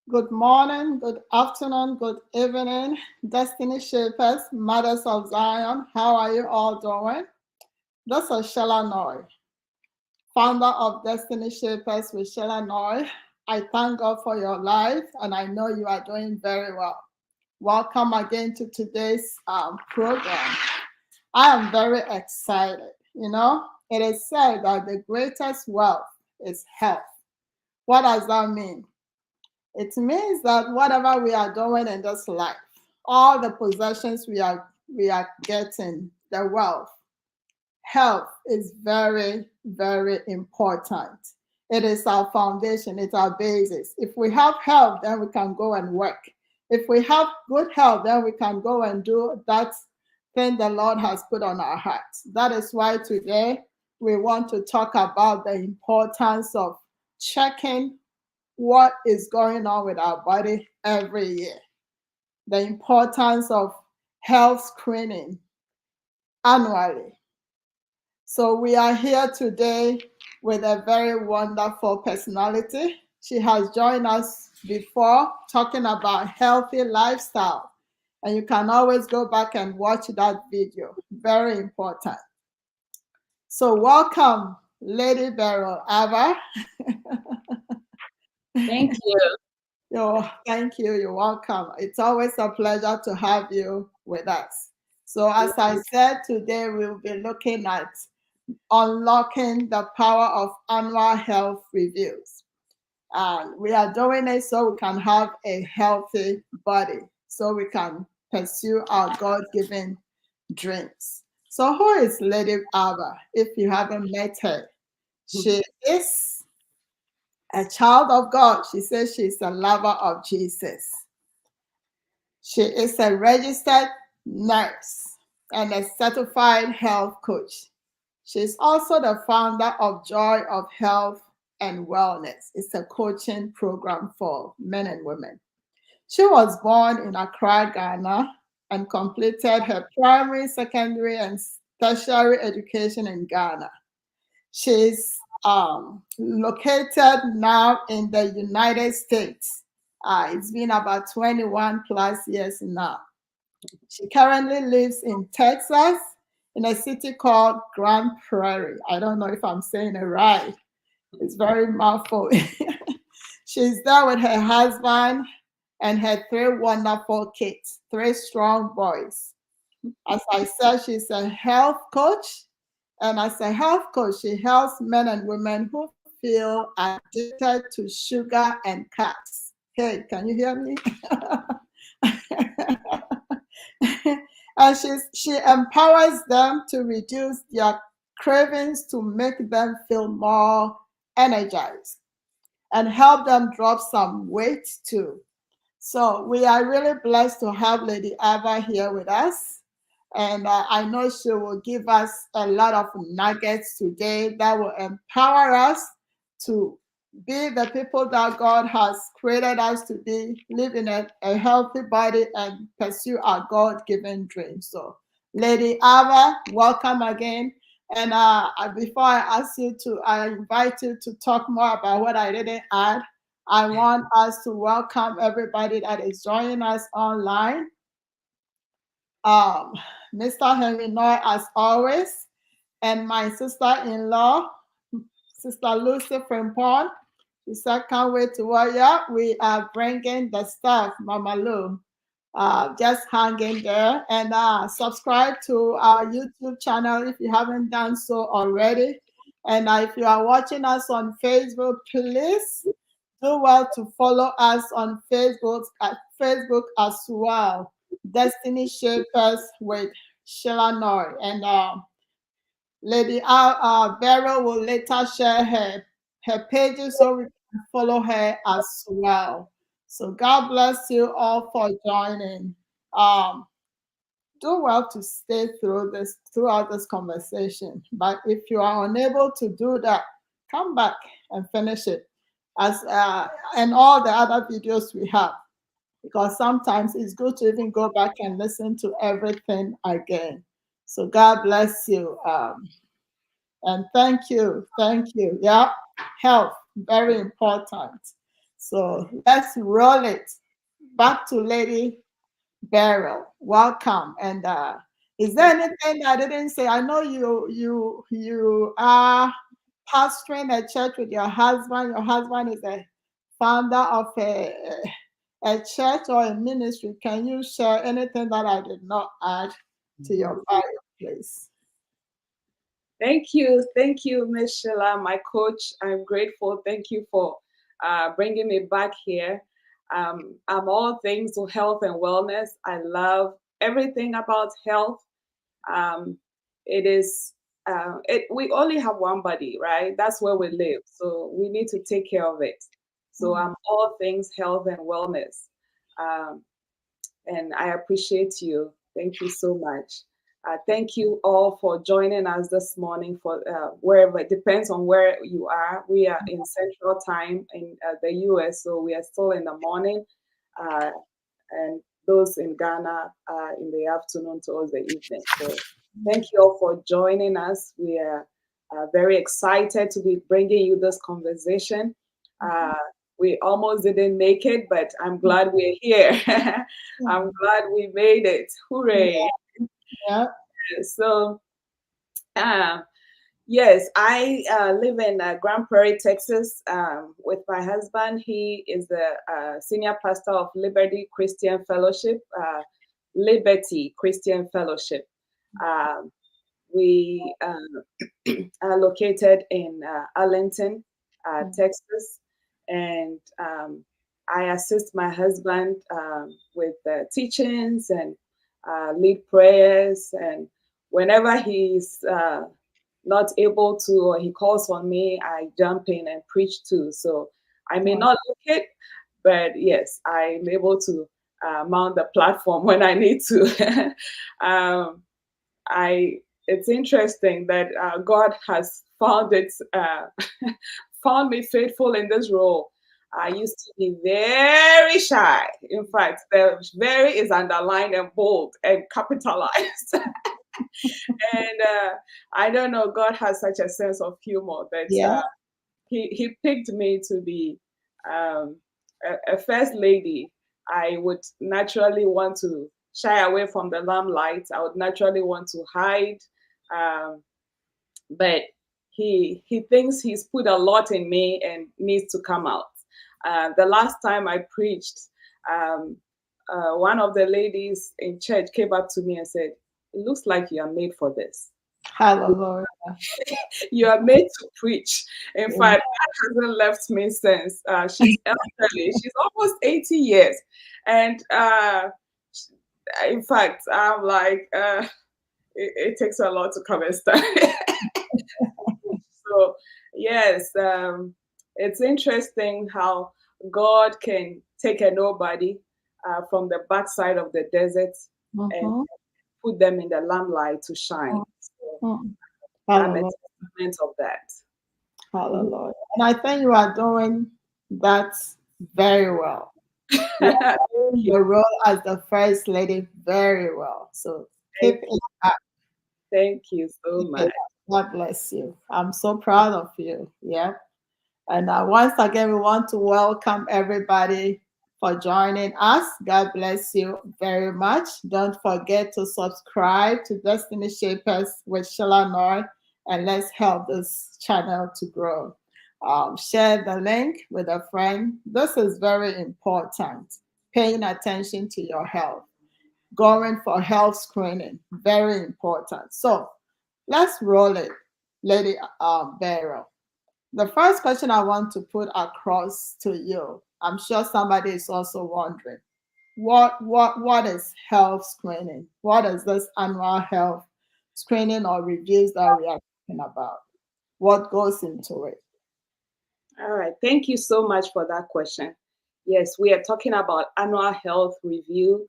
Good morning, good afternoon, good evening, Destiny Shapers, Mothers of Zion. How are you all doing? This is Shella Noy, founder of Destiny Shapers with Shella Noy. I thank God for your life, and I know you are doing very well. Welcome again to today's program. I am very excited. It is said that the greatest wealth is health. What does that mean? It means that whatever we are doing in this life, all the possessions we are getting, the wealth, health is very, very important. It is our foundation, it's our basis. If we have health, then we can go and work. If we have good health, then we can go and do that thing the Lord has put on our hearts. That is why today we want to talk about the importance of checking what is going on with our body every year, the importance of health screening annually. So we are here today with a very wonderful personality. She has joined us before talking about healthy lifestyle. And you can always go back and watch that video. Very important. So welcome, Lady Beryl Avah. Thank you. Thank you. You're welcome. It's always a pleasure to have you with us. So, as I said, today we'll be looking at unlocking the power of annual health reviews. And we are doing it so we can have a healthy body, so we can pursue our God given dreams. So, who is Lady Avah? If you haven't met her, she is a child of God. She says she's a lover of Jesus. She is a registered nurse and a certified health coach. She's also the founder of Joy of Health and Wellness. It's a coaching program for men and women. She was born in Accra, Ghana, and completed her primary, secondary, and tertiary education in Ghana. She's located now in the United States. It's been about 21 plus years now. She currently lives in Texas in a city called Grand Prairie. I don't know if I'm saying it right. It's very mouthful. She's there with her husband and her three wonderful kids, three strong boys. As I said, she's a health coach. And as a health coach, she helps men and women who feel addicted to sugar and carbs. Hey, can you hear me? And she empowers them to reduce their cravings to make them feel more energized and help them drop some weight too. So we are really blessed to have Lady Avah here with us. And I know she will give us a lot of nuggets today that will empower us to be the people that God has created us to be, live in a healthy body and pursue our God-given dreams. So, Lady Avah, welcome again. And before I invite you to talk more about what I didn't add. I want us to welcome everybody that is joining us online. Um, Mr. Henry Noy, as always, and my sister-in-law, Sister Lucy Frimpong. She said, can't wait to work. Yeah, we are bringing the stuff, Mama Lou. Just hang in there and subscribe to our YouTube channel if you haven't done so already. And if you are watching us on Facebook, please do well to follow us on Facebook as well. Destiny Shapers with Sheila Noy. And Lady Beryl will later share her pages so we can follow her as well. So God bless you all for joining. Um, do well to stay throughout this conversation. But if you are unable to do that, come back and finish it as and all the other videos we have, because sometimes it's good to even go back and listen to everything again. So God bless you. And thank you. Yeah, health, very important. So let's roll it. Back to Lady Beryl. Welcome. And is there anything I didn't say? I know you are pastoring a church with your husband. Your husband is a founder of a church or a ministry. Can you share anything that I did not add to your bio, please? Thank you, Miss Sheila, my coach. I'm grateful. Thank you for bringing me back here. I'm all things to health and wellness. I love everything about health. Um, it is we only have one body, right? That's where we live, so we need to take care of it. So I'm all things health and wellness. Um, and I appreciate you. Thank you so much. Thank you all for joining us this morning. For wherever it depends on where you are. We are in Central Time in the U.S., so we are still in the morning, and those in Ghana in the afternoon towards the evening. So thank you all for joining us. We are very excited to be bringing you this conversation. We almost didn't make it, but I'm glad we're here. I'm glad we made it. Hooray. Yeah. So, yes, I live in Grand Prairie, Texas, with my husband. He is the senior pastor of Liberty Christian Fellowship. We are located in Arlington, Texas, and I assist my husband with teachings and lead prayers. And whenever he's not able to, or he calls on me, I jump in and preach too. So I may not look it, but yes, I'm able to mount the platform when I need to. I It's interesting that God has found me faithful in this role. I used to be very shy. In fact, the very is underlined and bold and capitalized. And I don't know, God has such a sense of humor that Yeah. he picked me to be um, a first lady. I would naturally want to shy away from the limelight. I would naturally want to hide, um, but he thinks he's put a lot in me and needs to come out. The last time I preached, um, one of the ladies in church came up to me and said, "It looks like you are made for this. Hallelujah. You are made to preach." In fact, that hasn't left me since. She's elderly. She's almost 80 years. And in fact, I'm like, it takes a lot to come and start. So, yes, it's interesting how God can take a nobody from the backside of the desert and put them in the limelight to shine. So I'm a Hallelujah. testament of that. Hallelujah. And I think you are doing that very well. You are doing Thank you. your role as the first lady very well. So keep Thank it you. up. Thank you so Keep it much. up. God bless you. I'm so proud of you. Yeah. And once again, we want to welcome everybody for joining us. God bless you very much. Don't forget to subscribe to Destiny Shapers with Sheila Noy, and let's help this channel to grow. Share the link with a friend. This is very important. Paying attention to your health, going for health screening, very important. So let's roll it, Lady Beryl. The first question I want to put across to you, I'm sure somebody is also wondering, what is health screening? What is this annual health screening or reviews that we are talking about? What goes into it? All right. Thank you so much for that question. Yes, we are talking about annual health review.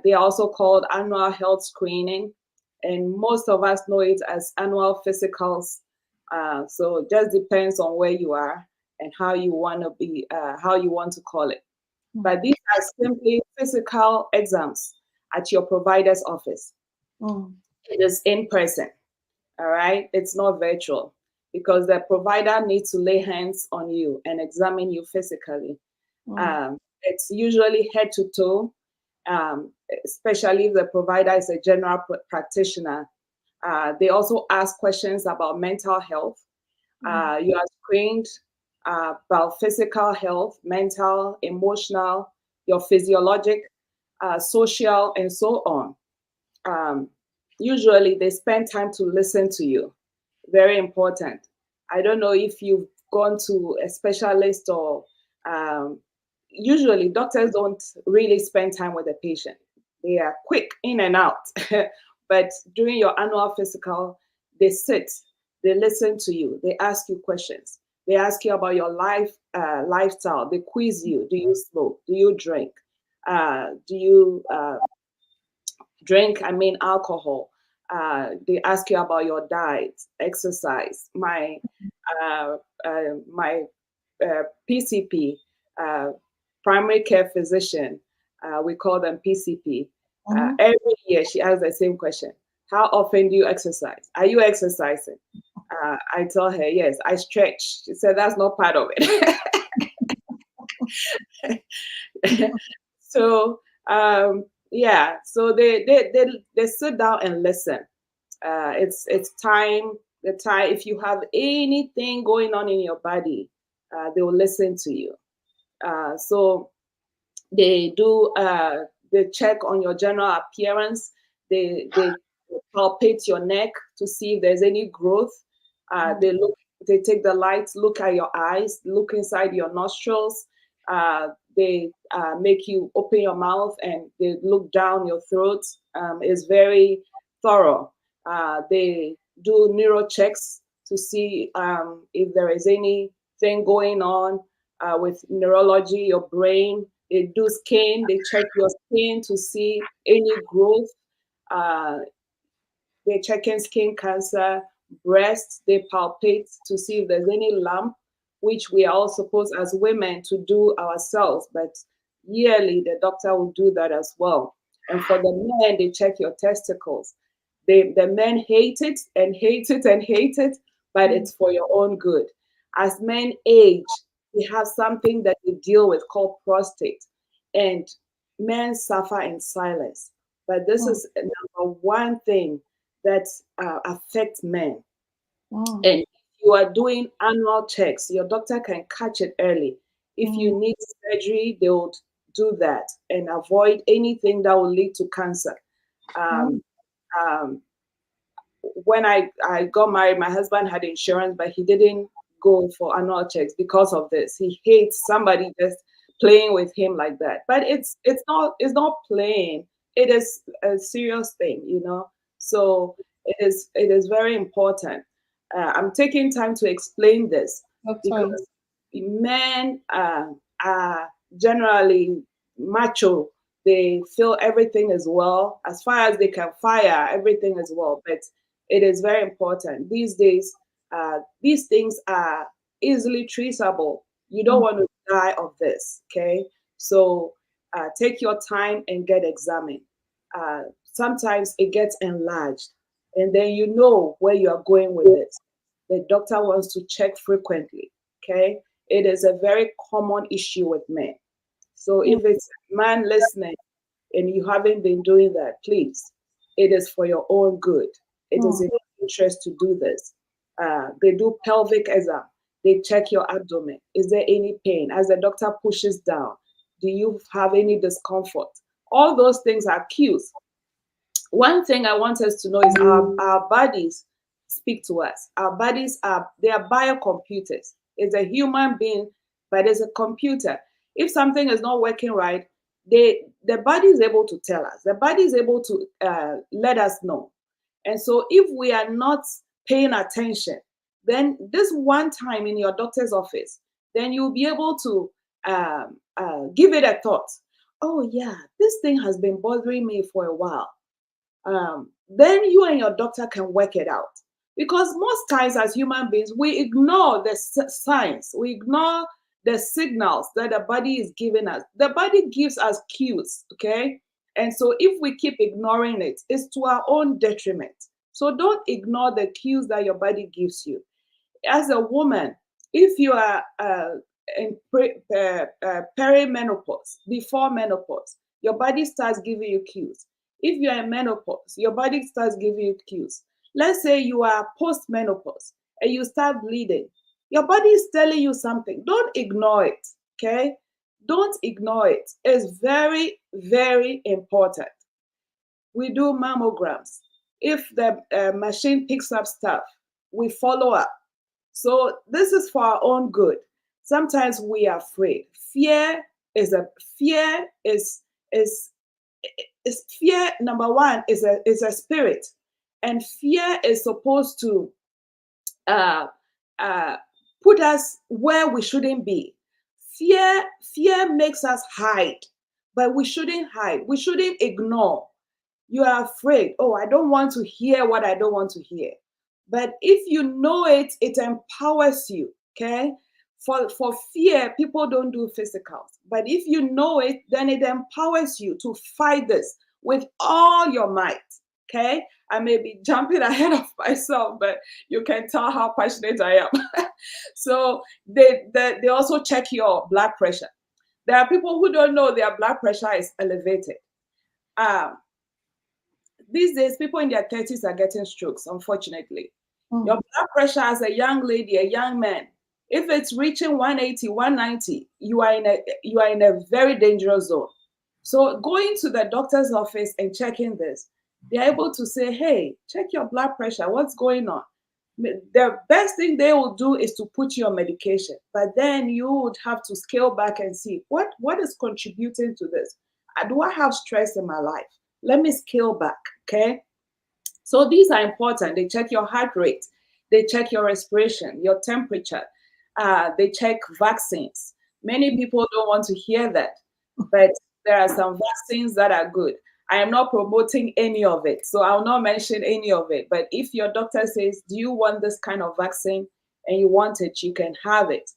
They are also called annual health screening, and most of us know it as annual physicals. So it just depends on where you are and how you want to be, how you want to call it. But these are simply physical exams at your provider's office. Mm, It is in person. All right. It's not virtual. because the provider needs to lay hands on you and examine you physically. It's usually head to toe, especially if the provider is a general practitioner. They also ask questions about mental health. You are screened about physical health, mental, emotional, your physiologic, social, and so on. Usually they spend time to listen to you. Very important. I don't know if you've gone to a specialist or usually doctors don't really spend time with the patient. They are quick in and out. But during your annual physical, they sit, they listen to you, they ask you questions. They ask you about your lifestyle. They quiz you. Do you smoke? Do you drink? Do you drink? I mean, alcohol. They ask you about your diet, exercise. My PCP, primary care physician, we call them PCP. Every year she asks the same question: how often do you exercise? Are you exercising? I tell her, yes, I stretch. She said, that's not part of it. So yeah, so they sit down and listen. It's time. The time, if you have anything going on in your body, they will listen to you. So they do they check on your general appearance. They palpate your neck to see if there's any growth. They take the lights, look at your eyes, look inside your nostrils. They make you open your mouth and they look down your throat. It's very thorough. They do neuro checks to see if there is anything going on with neurology, your brain. They do skin, they check your skin to see any growth. They're checking skin cancer, breasts, they palpate to see if there's any lump, which we are all supposed as women to do ourselves, but yearly the doctor will do that as well. And for the men, they check your testicles. The men hate it and hate it and hate it, but it's for your own good. As men age, we have something that we deal with called prostate, and men suffer in silence. But this is number one thing that affects men. And if you are doing annual checks, your doctor can catch it early. If you need surgery, they will do that and avoid anything that will lead to cancer. Um, um, when I got married, my husband had insurance, but he didn't go for annual checks because of this. He hates somebody just playing with him like that. But it's not playing. It is a serious thing, you know. So it is very important. I'm taking time to explain this because men are generally macho. They feel everything is well. As far as they can fire, everything is well. But it is very important. These days, these things are easily traceable. You don't want to die of this, okay? So take your time and get examined. Sometimes it gets enlarged, and then you know where you are going with it. The doctor wants to check frequently, okay? It is a very common issue with men. So if it's a man listening and you haven't been doing that, please, it is for your own good. It is in your interest to do this. They do pelvic exam. They check your abdomen. Is there any pain? As the doctor pushes down, do you have any discomfort? All those things are cues. One thing I want us to know is our bodies speak to us. Our bodies they are biocomputers. It's a human being, but it's a computer. If something is not working right, the body is able to tell us. The body is able to let us know. And so if we are not paying attention, then this one time in your doctor's office, then you'll be able to give it a thought. Oh yeah, this thing has been bothering me for a while. Then you and your doctor can work it out. Because most times as human beings, we ignore the signs, we ignore the signals that the body is giving us. The body gives us cues, okay? And so if we keep ignoring it, it's to our own detriment. So don't ignore the cues that your body gives you. as a woman, if you are in perimenopause, before menopause, your body starts giving you cues. If you are in menopause, your body starts giving you cues. Let's say you are post-menopause and you start bleeding. Your body is telling you something. Don't ignore it, okay? Don't ignore it. It's very, very important. We do mammograms. If the machine picks up stuff, we follow up. So this is for our own good. Sometimes we are afraid. Fear is fear. Number one is a spirit, and fear is supposed to uh, uh, put us where we shouldn't be. Fear makes us hide, but we shouldn't hide. We shouldn't ignore. You are afraid. Oh, I don't want to hear what I don't want to hear. But if you know it, it empowers you. Okay. For fear, people don't do physicals. But if you know it, then it empowers you to fight this with all your might. Okay. I may be jumping ahead of myself, but you can tell how passionate I am. So they also check your blood pressure. There are people who don't know their blood pressure is elevated. Um, these days, people in their 30s are getting strokes, unfortunately. Your blood pressure as a young lady, a young man, if it's reaching 180, 190, you are in a very dangerous zone. So going to the doctor's office and checking this, they're able to say, hey, check your blood pressure. What's going on? The best thing they will do is to put you on medication, but then you would have to scale back and see what is contributing to this. Do I have stress in my life? Let me scale back. Okay. So these are important. They check your heart rate, they check your respiration, your temperature, they check vaccines. Many people don't want to hear that, but there are some vaccines that are good. I am not promoting any of it, so I'll not mention any of it. But if your doctor says, do you want this kind of vaccine and you want it, you can have it.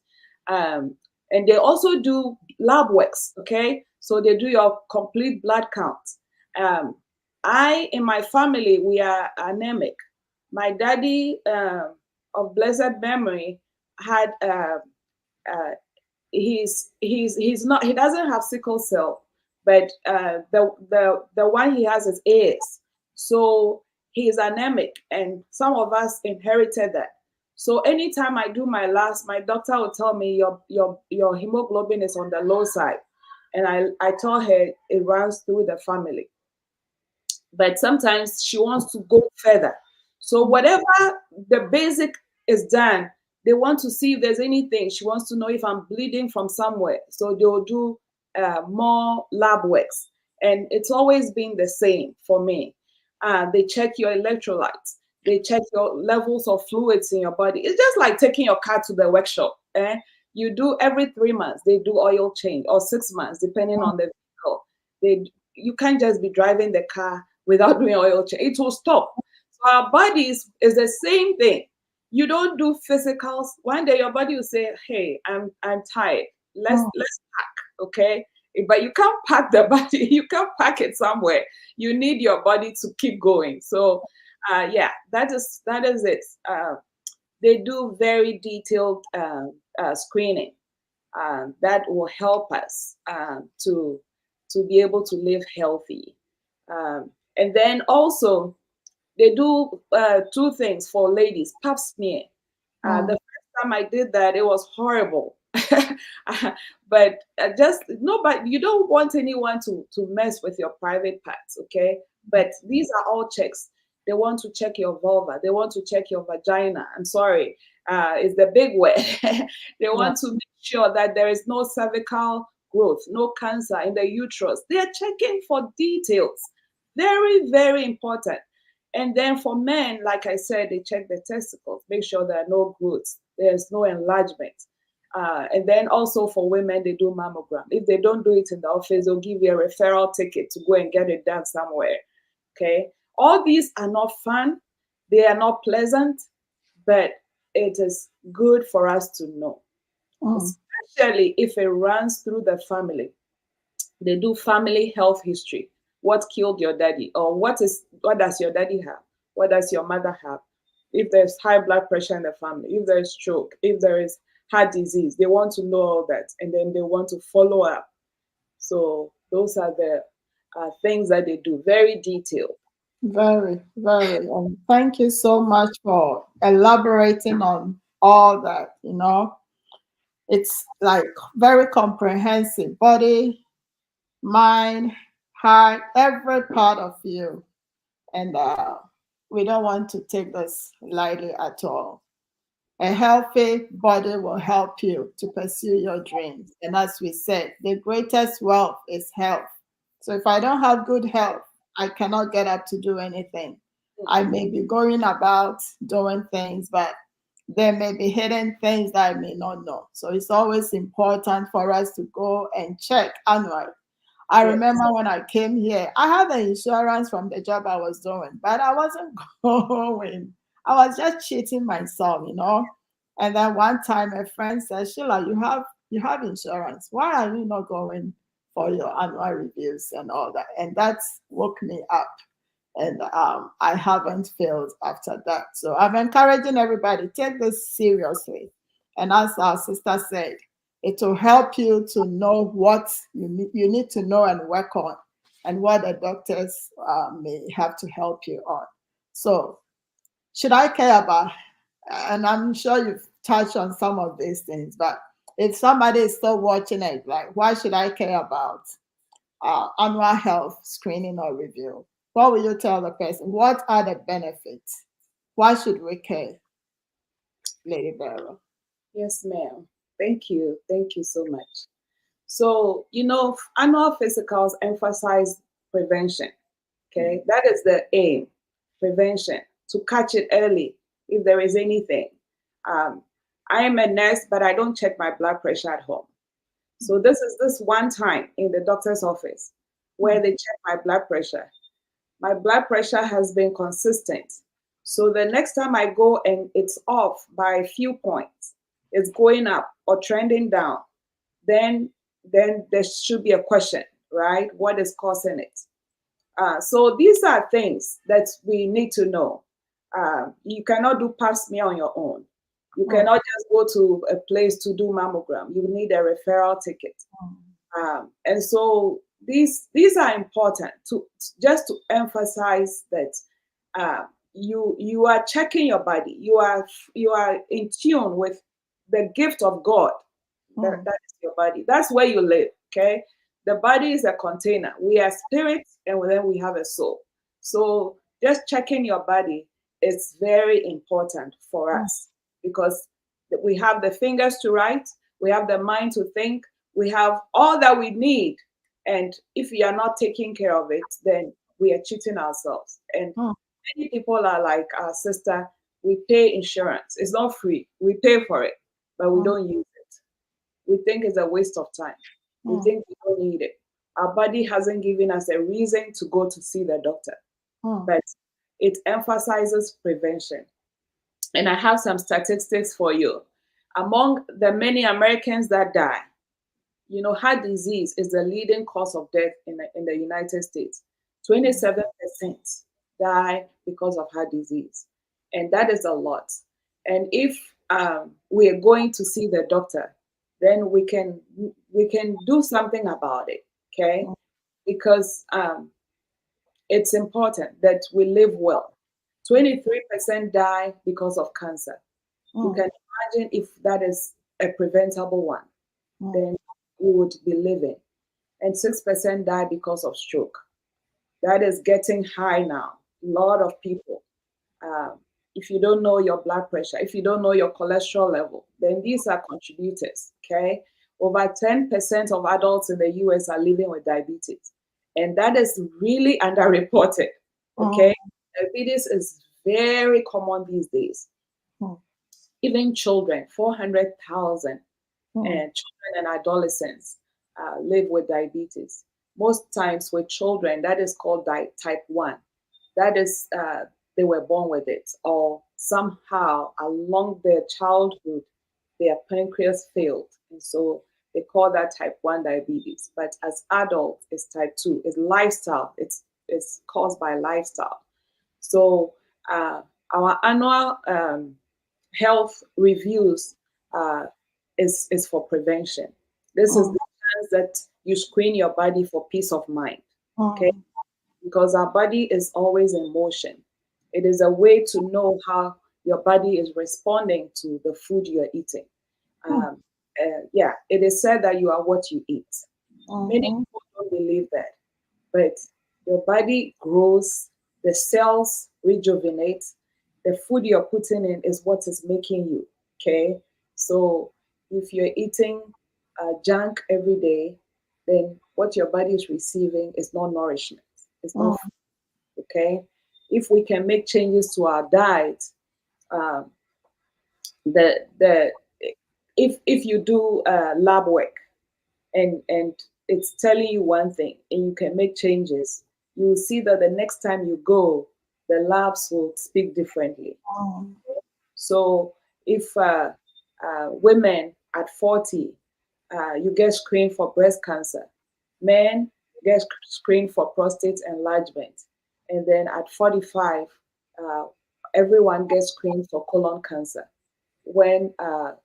And they also do lab works, okay? So they do your complete blood count. Um, in my family, we are anemic. My daddy, of blessed memory, had uh, he's not, he doesn't have sickle cell, but the one he has is AS. So he's anemic, and some of us inherited that. So anytime I do my last, my doctor will tell me your hemoglobin is on the low side, and I tell her it runs through the family. But sometimes she wants to go further. So whatever the basic is done, they want to see if there's anything. She wants to know if I'm bleeding from somewhere. So they'll do more lab works. And it's always been the same for me. They check your electrolytes. They check your levels of fluids in your body. It's just like taking your car to the workshop. You do every 3 months, they do oil change, or 6 months, depending on the vehicle. You can't just be driving the car without doing oil change. It will stop. So our bodies is the same thing. You don't do physicals. One day your body will say, hey, I'm tired. Let's pack, okay? But you can't pack the body, you can't pack it somewhere. You need your body to keep going. So yeah, that is it. They do very detailed screening that will help us to be able to live healthy. And then also they do two things for ladies: pap smear. The first time I did that, it was horrible. But just nobody, you don't want anyone to mess with your private parts, okay? But these are all checks. They want to check your vulva, they want to check your vagina. I'm sorry, it's the big word. They want to make sure that there is no cervical growth, no cancer in the uterus. They are checking for details. Very, very important. And then for men, like I said, they check the testicles, make sure there are no growths, there's no enlargement. And then also for women, they do mammogram. If they don't do it in the office, they'll give you a referral ticket to go and get it done somewhere. Okay. All these are not fun. They are not pleasant, but it is good for us to know, especially if it runs through the family. They do family health history. What killed your daddy? Or what does your daddy have? What does your mother have? if there's high blood pressure in the family, if there is stroke, if there is heart disease. They want to know all that, and then they want to follow up. So those are the things that they do, very detailed. Very, very. And thank you so much for elaborating on all that. It's like very comprehensive body, mind, heart, every part of you. And we don't want to take this lightly at all. A healthy body will help you to pursue your dreams. And as we said, the greatest wealth is health. So if I don't have good health, I cannot get up to do anything. I may be going about doing things, but there may be hidden things that I may not know. So it's always important for us to go and check annually. I Yes. remember when I came here, I had the insurance from the job I was doing, but I wasn't going. I was just cheating myself. And then one time a friend said, Sheila, you have insurance. Why are you not going for your annual reviews and all that? And that's woke me up. And I haven't failed after that. So I'm encouraging everybody, take this seriously. And as our sister said, it will help you to know what you need to know and work on, and what the doctors may have to help you on. So should I care about, and I'm sure you've touched on some of these things, but if somebody is still watching it, like, why should I care about annual health screening or review? What will you tell the person? What are the benefits? Why should we care, Lady Beryl? Yes, ma'am. Thank you. Thank you so much. So, annual physicals emphasize prevention. Okay, that is the aim, prevention, to catch it early if there is anything. Um, I am a nurse, but I don't check my blood pressure at home. So this is this one time in the doctor's office where they check my blood pressure. My blood pressure has been consistent. So the next time I go and it's off by a few points, it's going up or trending down, then there should be a question, right? What is causing it? So these are things that we need to know. You cannot do pap smear on your own. You cannot just go to a place to do mammogram. You need a referral ticket. And so these are important to just to emphasize that you are checking your body. You are in tune with the gift of God. That is your body. That's where you live. Okay. The body is a container. We are spirits, and then we have a soul. So just checking your body is very important for us, because we have the fingers to write, we have the mind to think, we have all that we need. And if we are not taking care of it, then we are cheating ourselves. And many people are like, our sister, we pay insurance. It's not free. We pay for it, but we don't use it. We think it's a waste of time. We think we don't need it. Our body hasn't given us a reason to go to see the doctor, but it emphasizes prevention. And I have some statistics for you. Among the many Americans that die, heart disease is the leading cause of death in the United States. 27% die because of heart disease. And that is a lot. And if we are going to see the doctor, then we can do something about it, okay? Because it's important that we live well. 23% die because of cancer. You can imagine if that is a preventable one, then we would be living. And 6% die because of stroke. That is getting high now. A lot of people. If you don't know your blood pressure, if you don't know your cholesterol level, then these are contributors, okay? Over 10% of adults in the US are living with diabetes. And that is really underreported, okay? Diabetes is very common these days. Even children, 400,000 and children and adolescents live with diabetes. Most times with children, that is called type 1. That is, they were born with it, or somehow along their childhood, their pancreas failed. And so they call that type 1 diabetes. But as adults, it's type 2. It's lifestyle. It's caused by lifestyle. So Our annual health reviews is for prevention. This is Mm, the chance that you screen your body for peace of mind. Okay, mm, because our body is always in motion. It is a way to know how your body is responding to the food you're eating. mm, Yeah, it is said that you are what you eat. Many mhm, people don't believe that, but your body grows, the cells rejuvenate, the food you're putting in is what is making you. Okay, so if you're eating junk every day, then what your body is receiving is not nourishment, it's not mm, food. Okay, if we can make changes to our diet, um, the if you do lab work and it's telling you one thing and you can make changes, you will see that the next time you go, the labs will speak differently. mm, So if women at 40, you get screened for breast cancer, men get screened for prostate enlargement, and then at 45, uh, everyone gets screened for colon cancer. When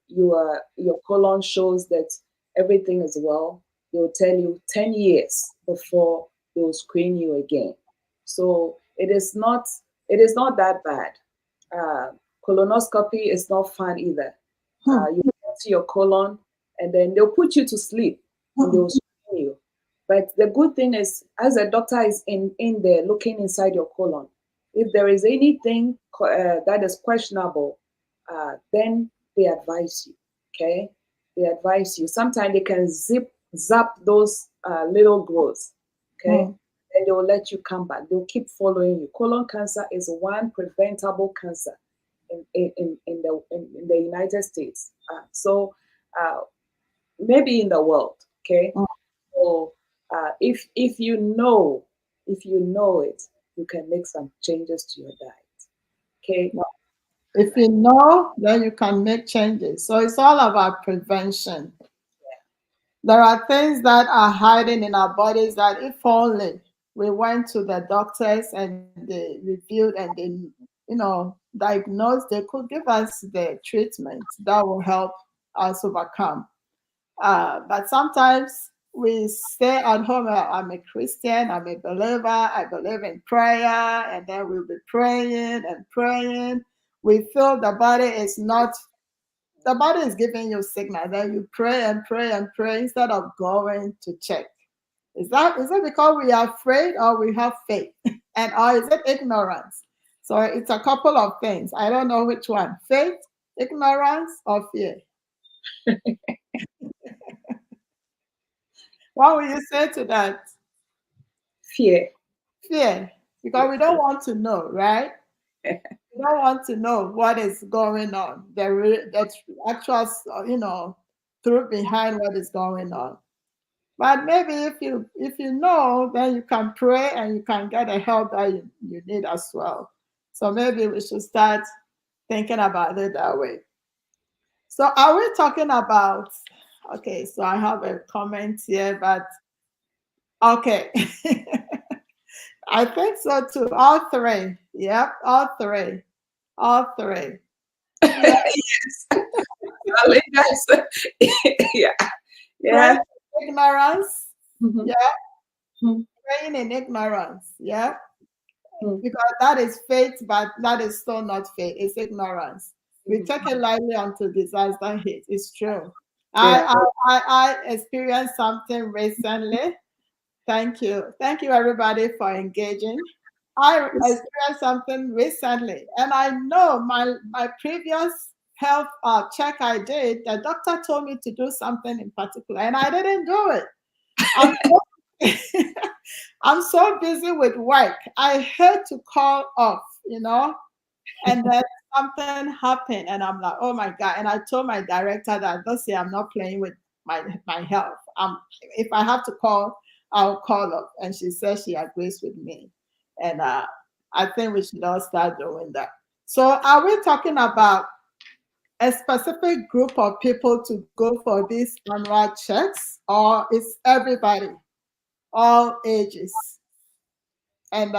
your colon shows that everything is well, they'll tell you 10 years before they'll screen you again. So it is not that bad. Uh, Colonoscopy is not fun either. mm, You get to your colon and then they'll put you to sleep and they'll mm, screen you. But the good thing is, as a doctor is in there looking inside your colon, if there is anything that is questionable, then they advise you. Okay, they advise you. Sometimes they can zap those little growths. Okay, mm, and they will let you come back. They'll keep following you. Colon cancer is one preventable cancer in the United States. So maybe in the world. Okay, mm. so if you know it, you can make some changes to your diet. Okay. Yeah. If you know, then you can make changes. So it's all about prevention. There are things that are hiding in our bodies that if only we went to the doctors and they reviewed and they, diagnosed, they could give us the treatment that will help us overcome. But sometimes we stay at home. I'm a Christian, I'm a believer, I believe in prayer, and then we'll be praying and praying. We feel the body is giving you signal. Then you pray and pray and pray instead of going to check. Is it because we are afraid or we have faith? And or is it ignorance? So it's a couple of things. I don't know which one. Faith, ignorance, or fear. What will you say to that? Fear. Fear. Because we don't want to know, right? We don't want to know what is going on. The actual, truth behind what is going on. But maybe if you know, then you can pray and you can get the help that you need as well. So maybe we should start thinking about it that way. So are we talking about, okay, so I have a comment here, but okay. I think so too. All three. Yep, all three. All three. Fear, Yes. Darling, yeah. praying Yeah. in ignorance. Mhm. Yeah, Mhm. praying in ignorance. Yeah, Mhm. because that is faith, but that is still not faith. It's ignorance. We take it lightly until disaster hits. It's true. Yeah. I experienced something recently. Thank you everybody for engaging. I Yes. experienced something recently, and I know my previous health check I did. The doctor told me to do something in particular, and I didn't do it. I'm so, I'm so busy with work. I had to call off, and then something happened, and I'm like, oh my god! And I told my director that don't say I'm not playing with my health. If I have to call, I'll call up. And she says she agrees with me, and I think we should all start doing that. So, are we talking about a specific group of people to go for these annual checks, or is everybody, all ages? And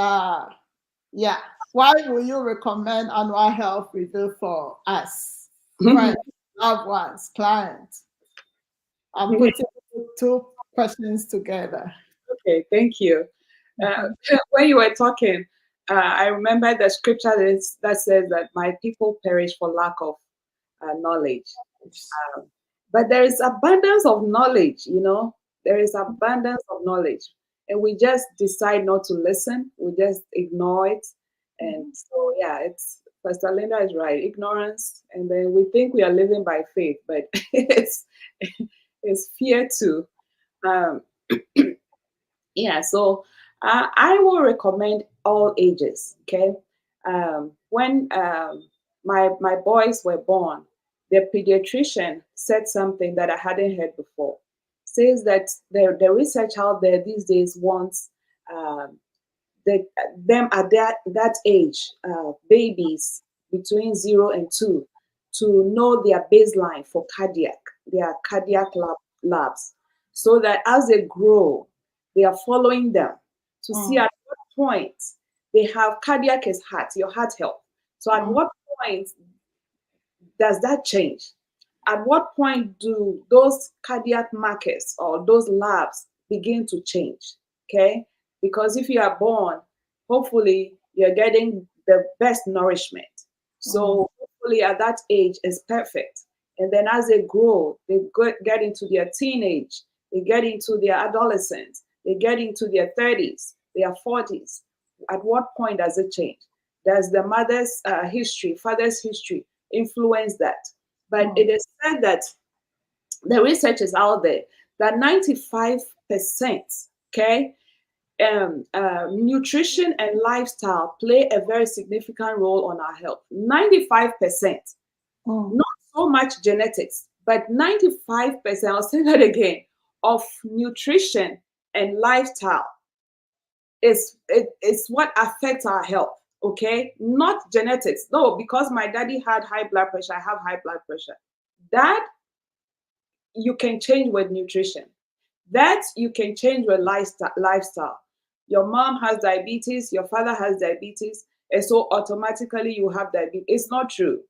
Yeah. Why will you recommend annual health review for us, friends, loved ones, clients? I'm putting two questions together. Okay, thank you. Uh, Mhm. when you were talking, I remember the scripture that says that my people perish for lack of knowledge. Um, but there is abundance of knowledge, there is abundance of knowledge. And we just decide not to listen, we just ignore it. And Mhm. so, yeah, it's Pastor Linda is right, ignorance. And then we think we are living by faith, but it's fear too. Um, yeah, so I will recommend all ages. Okay, when my boys were born, the pediatrician said something that I hadn't heard before. Says that the research out there these days wants um, the, them at that age, babies between 0 and 2, to know their baseline for their cardiac labs, so that as they grow, they are following them to see Mm, at what point they have cardiac is heart, your heart health. So at mm, what point does that change? At what point do those cardiac markers or those labs begin to change? Okay, because if you are born, hopefully you're getting the best nourishment. mm, So hopefully at that age is perfect. And then as they grow, they get into their teenage, they get into their adolescence, they get into their 30s, their 40s. At what point does it change? Does the mother's history, father's history influence that? But mm, it is said that the research is out there that 95%, okay, nutrition and lifestyle play a very significant role on our health. 95%, mm, not so much genetics, but 95%, I'll say that again, of nutrition and lifestyle is what affects our health. Okay, not genetics. No, because my daddy had high blood pressure, I have high blood pressure. That you can change with nutrition. That you can change with lifestyle. Your mom has diabetes, your father has diabetes, and so automatically you have diabetes. It's not true.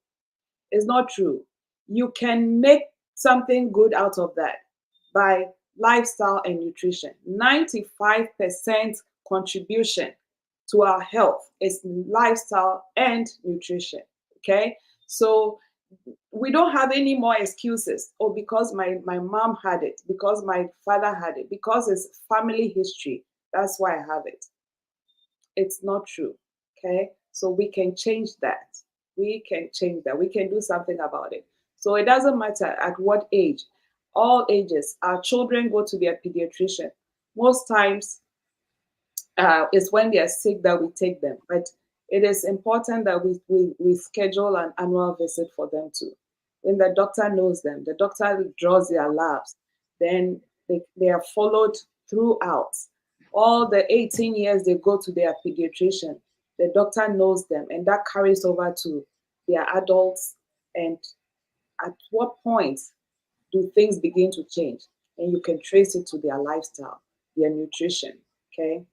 It's not true. You can make something good out of that by lifestyle and nutrition. 95% contribution to our health is lifestyle and nutrition. Okay. So we don't have any more excuses. Oh, because my mom had it, because my father had it, because it's family history. That's why I have it. It's not true. Okay. So we can change that. We can change that. We can do something about it. So it doesn't matter at what age, all ages, our children go to their pediatrician. Most times it's when they are sick that we take them. But it is important that we schedule an annual visit for them too. When the doctor knows them, the doctor draws their labs, then they are followed throughout. All the 18 years they go to their pediatrician, the doctor knows them, and that carries over to their adults. And at what point do things begin to change? And you can trace it to their lifestyle, their nutrition. Okay.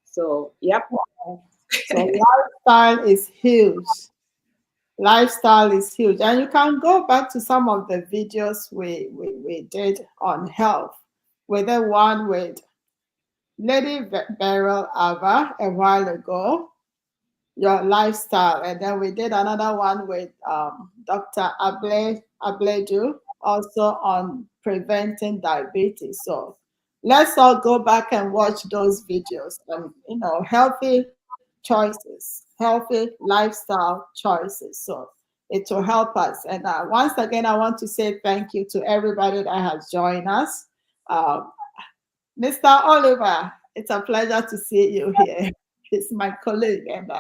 So, yep. mm. So lifestyle is huge. Lifestyle is huge. And you can go back to some of the videos we did on health. We did one with Lady Beryl Avah a while ago, your lifestyle. And then we did another one with Dr. Abledu, also on preventing diabetes. So let's all go back and watch those videos and, healthy choices, healthy lifestyle choices. So it will help us. And once again, I want to say thank you to everybody that has joined us. Um, Mr. Oliver, it's a pleasure to see you here. He's my colleague, and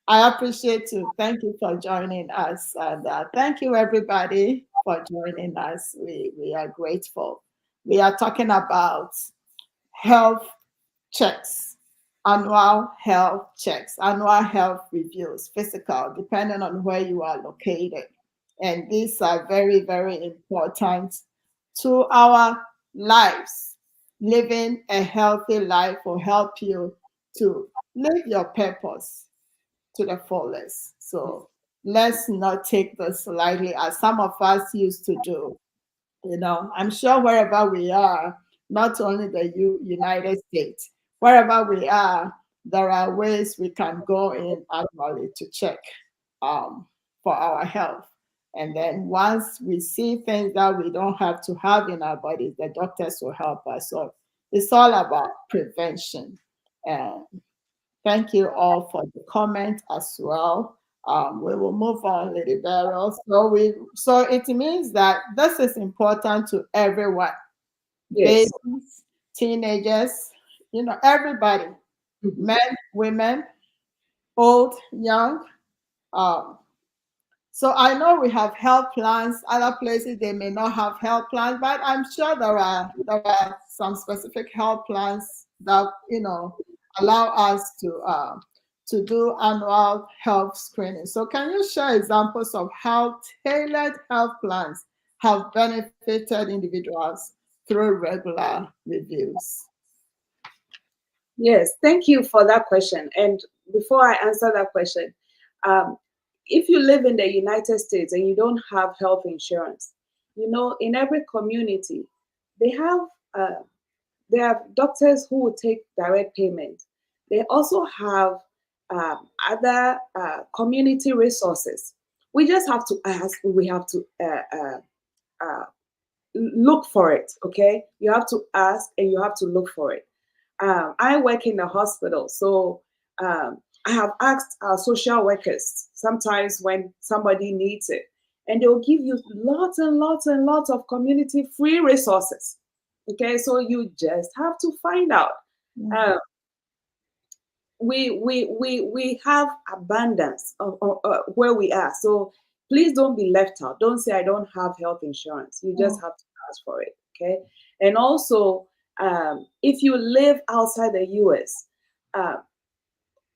I appreciate you. Thank you for joining us. And thank you, everybody, for joining us. We are grateful. We are talking about health checks, annual health reviews, physical, depending on where you are located. And these are very, very important to our lives. Living a healthy life will help you to live your purpose, to the fullest. So let's not take this lightly as some of us used to do. I'm sure wherever we are, not only the United States, wherever we are, there are ways we can go in annually to check for our health. And then once we see things that we don't have to have in our bodies, the doctors will help us. So it's all about prevention. And thank you all for the comment as well. We will move on, Lady Beryl. So it means that this is important to everyone, Yes. babies, teenagers, everybody, men, women, old, young. Um, so I know we have health plans. Other places they may not have health plans, but I'm sure there are some specific health plans that allow us to do annual health screening. So can you share examples of how tailored health plans have benefited individuals through regular reviews? Yes, thank you for that question. And before I answer that question, um, if you live in the United States and you don't have health insurance, in every community, they have uh, they have doctors who will take direct payment. They also have other community resources. We just have to ask. We have to uh, look for it. Okay, you have to ask and you have to look for it. I work in a hospital, so I have asked our social workers sometimes when somebody needs it, and they'll give you lots and lots and lots of community free resources. Okay, so you just have to find out. Uh, we have abundance of where we are, so please don't be left out. Don't say I don't have health insurance. You just have to ask for it. Okay, and also if you live outside the US, uh,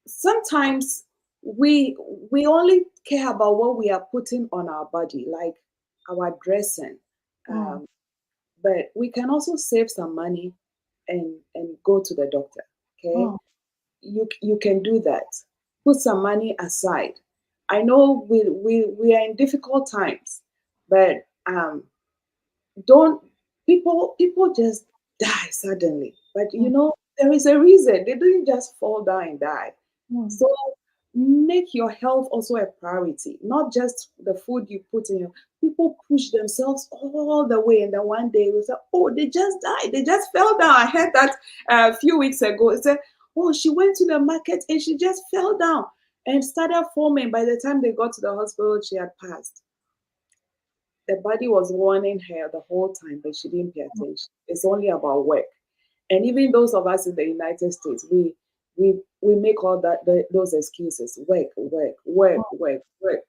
sometimes we only care about what we are putting on our body, like our dressing, Mm, um, but we can also save some money and go to the doctor. Okay, mm, you can do that. Put some money aside. I know we are in difficult times, but don't people just die suddenly. But mm, there is a reason. They didn't just fall down and die. mm, So make your health also a priority, not just the food you put in your. People push themselves all the way, and then one day we say, "Oh, they just died. They just fell down." I heard that a few weeks ago. It said, "Oh, she went to the market and she just fell down and started foaming. By the time they got to the hospital, she had passed." The body was warning her the whole time, but she didn't pay attention. It's only about work. And even those of us in the United States, we make all those excuses: work, work, work, work, work.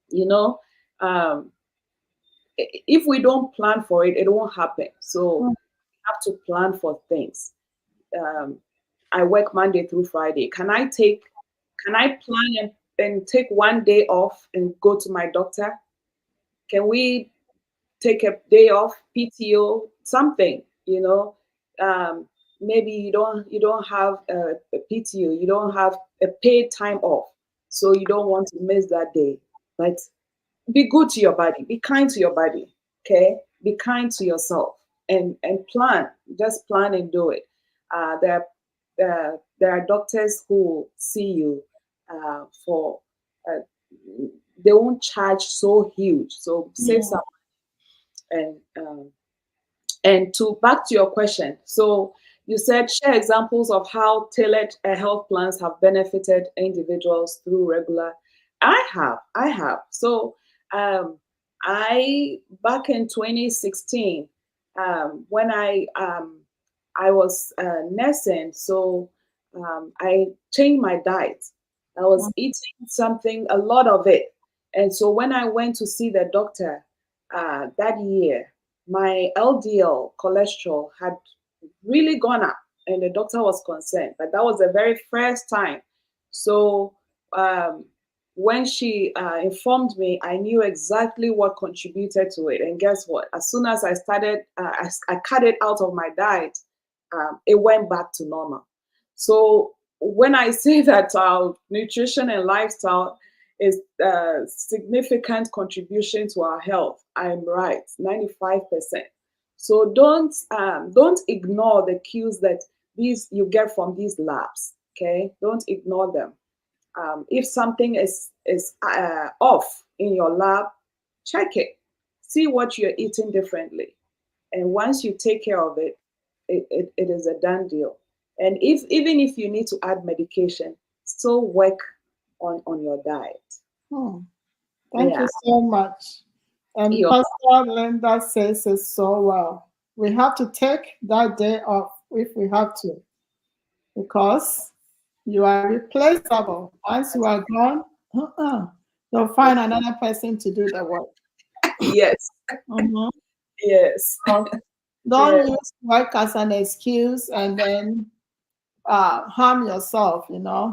You know, um, if we don't plan for it, it won't happen. So mm, we have to plan for things. Um, I work Monday through Friday. Can I plan and take one day off and go to my doctor? Can we take a day off, PTO, something, maybe you don't have a PTO, you don't have a paid time off, so you don't want to miss that day. But be good to your body, be kind to your body, okay? Be kind to yourself and plan, just plan and do it. There are doctors who see you for uh, they won't charge so huge, so save mm, some. And to back to your question, so you said share examples of how tailored health plans have benefited individuals through regular. I have. So um, I back in 2016, when I was nursing, so I changed my diet. I was eating something, a lot of it, and so when I went to see the doctor that year, my LDL cholesterol had really gone up, and the doctor was concerned. But that was the very first time. So um, when she informed me, I knew exactly what contributed to it. And guess what? As soon as I started, I cut it out of my diet, it went back to normal. So when I say that our nutrition and lifestyle is a significant contribution to our health, I'm right, 95%. So don't ignore the cues that these you get from these labs. Okay, don't ignore them. If something is off in your lab, check it. See what you're eating differently, and once you take care of it, it is a done deal. And if even if you need to add medication, still work on your diet. Hmm. Thank Yeah. you so much. And You're, Pastor Linda says it so well. We have to take that day off if we have to, because you are replaceable. Once you are gone, you'll find another person to do the work. yes. Mhm. Yes. So Yeah. don't use work as an excuse and then harm yourself,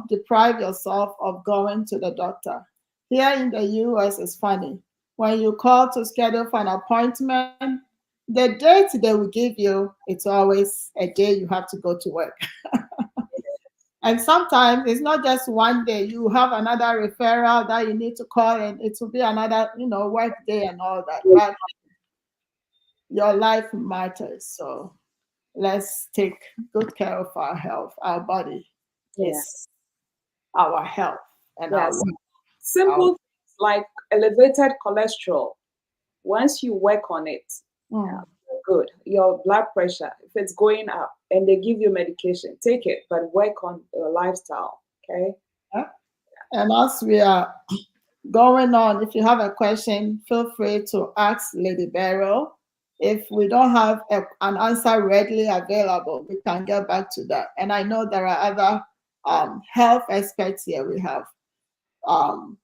deprive yourself of going to the doctor. Here in the US, it's funny. When you call to schedule for an appointment, the date they will give you, it's always a day you have to go to work. And sometimes it's not just one day. You have another referral that you need to call, and it will be another, work day and all that. But your life matters. So let's take good care of our health. Our body Yeah. is our health and our Yes. wealth. Our, Simple things like elevated cholesterol. Once you work on it, mm, good. Your blood pressure, if it's going up and they give you medication, take it, but work on your lifestyle. Okay. yeah. And as we are going on, if you have a question, feel free to ask Lady Beryl. If we don't have an answer readily available, we can get back to that. And I know there are other health experts here. We have um,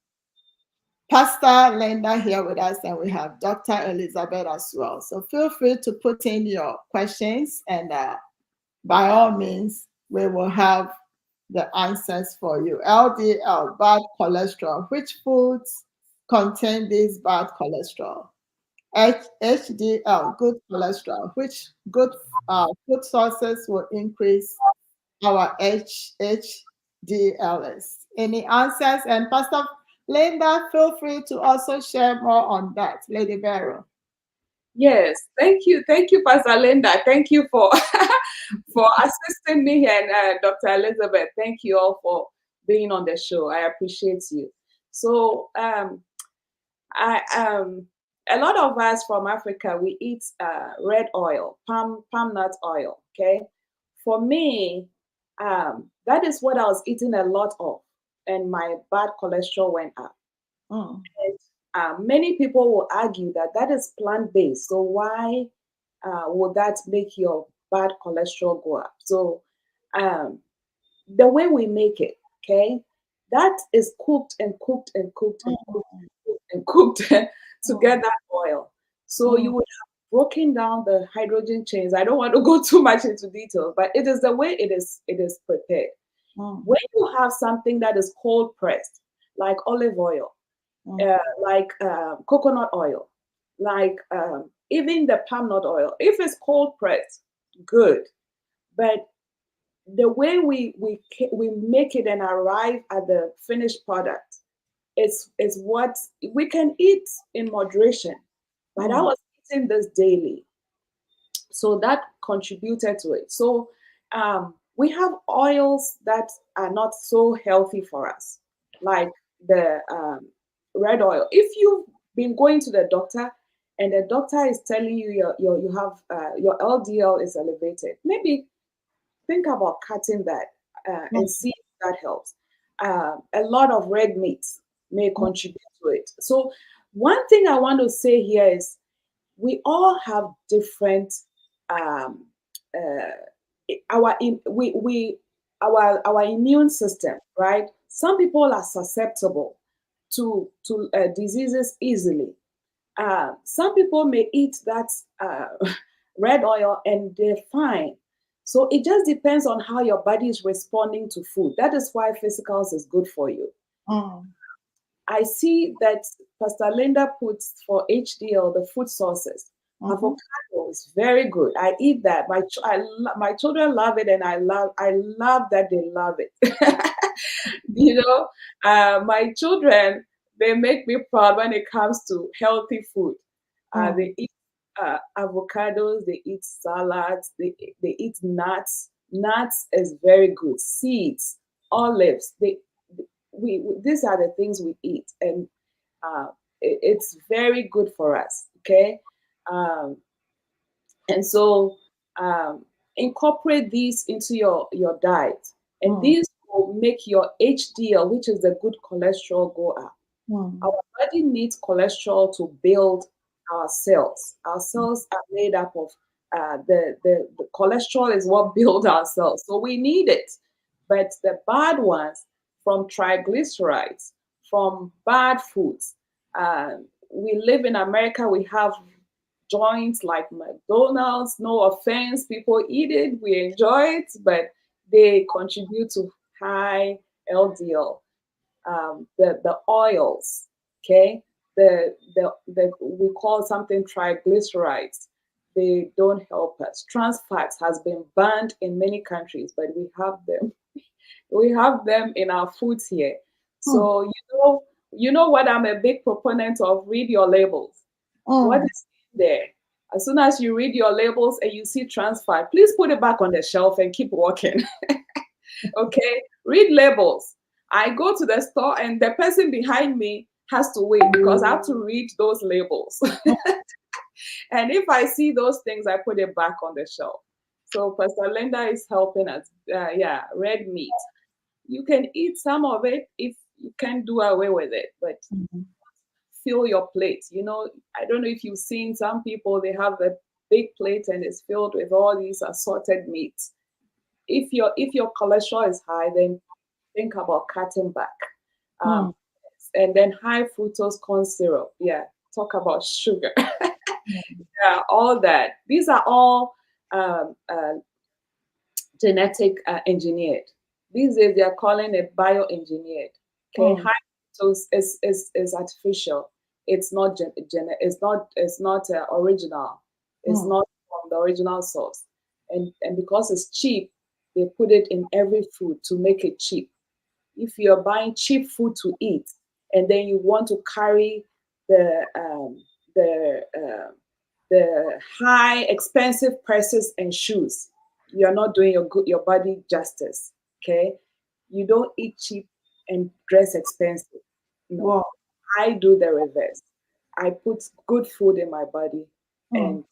Pastor Linda here with us, and we have Dr. Elizabeth as well. So feel free to put in your questions, and by all means, we will have the answers for you. LDL, bad cholesterol. Which foods contain this bad cholesterol? HDL, good cholesterol. Which good food sources will increase our HDLs? Any answers? And Pastor Linda, feel free to also share more on that, Lady Vero. Yes. Thank you, Pastor Linda. Thank you for for assisting me here, and Dr. Elizabeth. Thank you all for being on the show. I appreciate you. So, I a lot of us from Africa, we eat red oil, palm nut oil. Okay, for me, that is what I was eating a lot of, and my bad cholesterol went up. Mm, And, many people will argue that that is plant based. So why would that make your bad cholesterol go up? So um, the way we make it, okay, that is cooked and cooked and cooked and mm, cooked and cooked to mm, get that oil. So you mm, would have broken down the hydrogen chains. I don't want to go too much into detail, but it is the way it is prepared. mm, When you have something that is cold pressed, like olive oil, mm, like coconut oil, like even the palm nut oil, if it's cold pressed, good. But the way we make it and arrive at the finished product is what we can eat in moderation. But I mm, was eating this daily, so that contributed to it. So we have oils that are not so healthy for us, like the red oil. If you've been going to the doctor and the doctor is telling you you have your LDL is elevated, maybe think about cutting that and mm, see if that helps. A lot of red meats may mm, contribute to it. So, one thing I want to say here is we all have different um, our we our immune system, right? Some people are susceptible to diseases easily. Some people may eat that red oil and they're fine. So it just depends on how your body is responding to food. That is why physicals is good for you. mm, I see that Pastor Linda puts for HDL the food sources. Mm-hmm. Avocado is very good. I eat that. My children love it, and I love that they love it. you know, my children, they make me proud when it comes to healthy food. Mm. They eat avocados, they eat salads, they eat nuts. Nuts is very good. Seeds, olives. These are the things we eat, and it's very good for us. Okay, um, and so um, incorporate these into your diet, and Mm. these will make your HDL, which is the good cholesterol, go up. Mm. Our body needs cholesterol to build our cells. Our cells are made up of the cholesterol is what builds our cells. So we need it. But the bad ones from triglycerides, from bad foods. We live in America, we have joints like McDonald's. No offense, people eat it, we enjoy it, but they contribute to high LDL, the oils, okay, the we call something triglycerides. They don't help us. Trans fats has been banned in many countries, but we have them. We have them in our foods here. Mm. So you know what I'm a big proponent of. Read your labels. What Mm. is in there? As soon as you read your labels and you see trans fat, please put it back on the shelf and keep walking. Okay, read labels. I go to the store and the person behind me has to wait because I have to read those labels. And if I see those things, I put it back on the shelf. So Pastor Linda is helping us. Yeah, red meat. You can eat some of it if you can't do away with it, but Mm. fill your plate. I don't know if you've seen some people, they have a big plate and it's filled with all these assorted meats. If your cholesterol is high, then think about cutting back. Mm. Um, and then high fructose corn syrup. Yeah, talk about sugar. Yeah, all that. These are all genetic engineered. These days they are calling it bioengineered. Okay, Mm. high fructose is artificial. It's not it's not original. It's Mm. not from the original source. And because it's cheap, they put it in every food to make it cheap. If you're buying cheap food to eat and then you want to carry the the the high expensive purses and shoes, you're not doing your body justice. Okay, you don't eat cheap and dress expensive. No, Wow. I do the reverse. I put good food in my body, Mm. and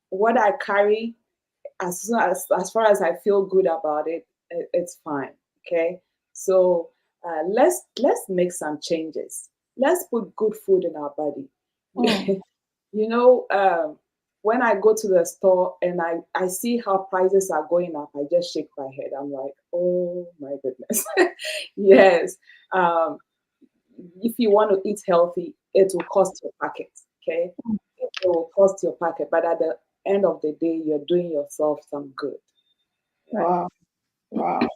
what I carry, as far as I feel good about it, it's fine. Okay, so let's make some changes. Let's put good food in our body. Mm. you know, um, when I go to the store and I see how prices are going up, I just shake my head. I'm like, oh my goodness. Yes. Um, if you want to eat healthy, it will cost your pocket. Okay, it will cost your pocket, but at the end of the day, you're doing yourself some good, right? Wow. Wow.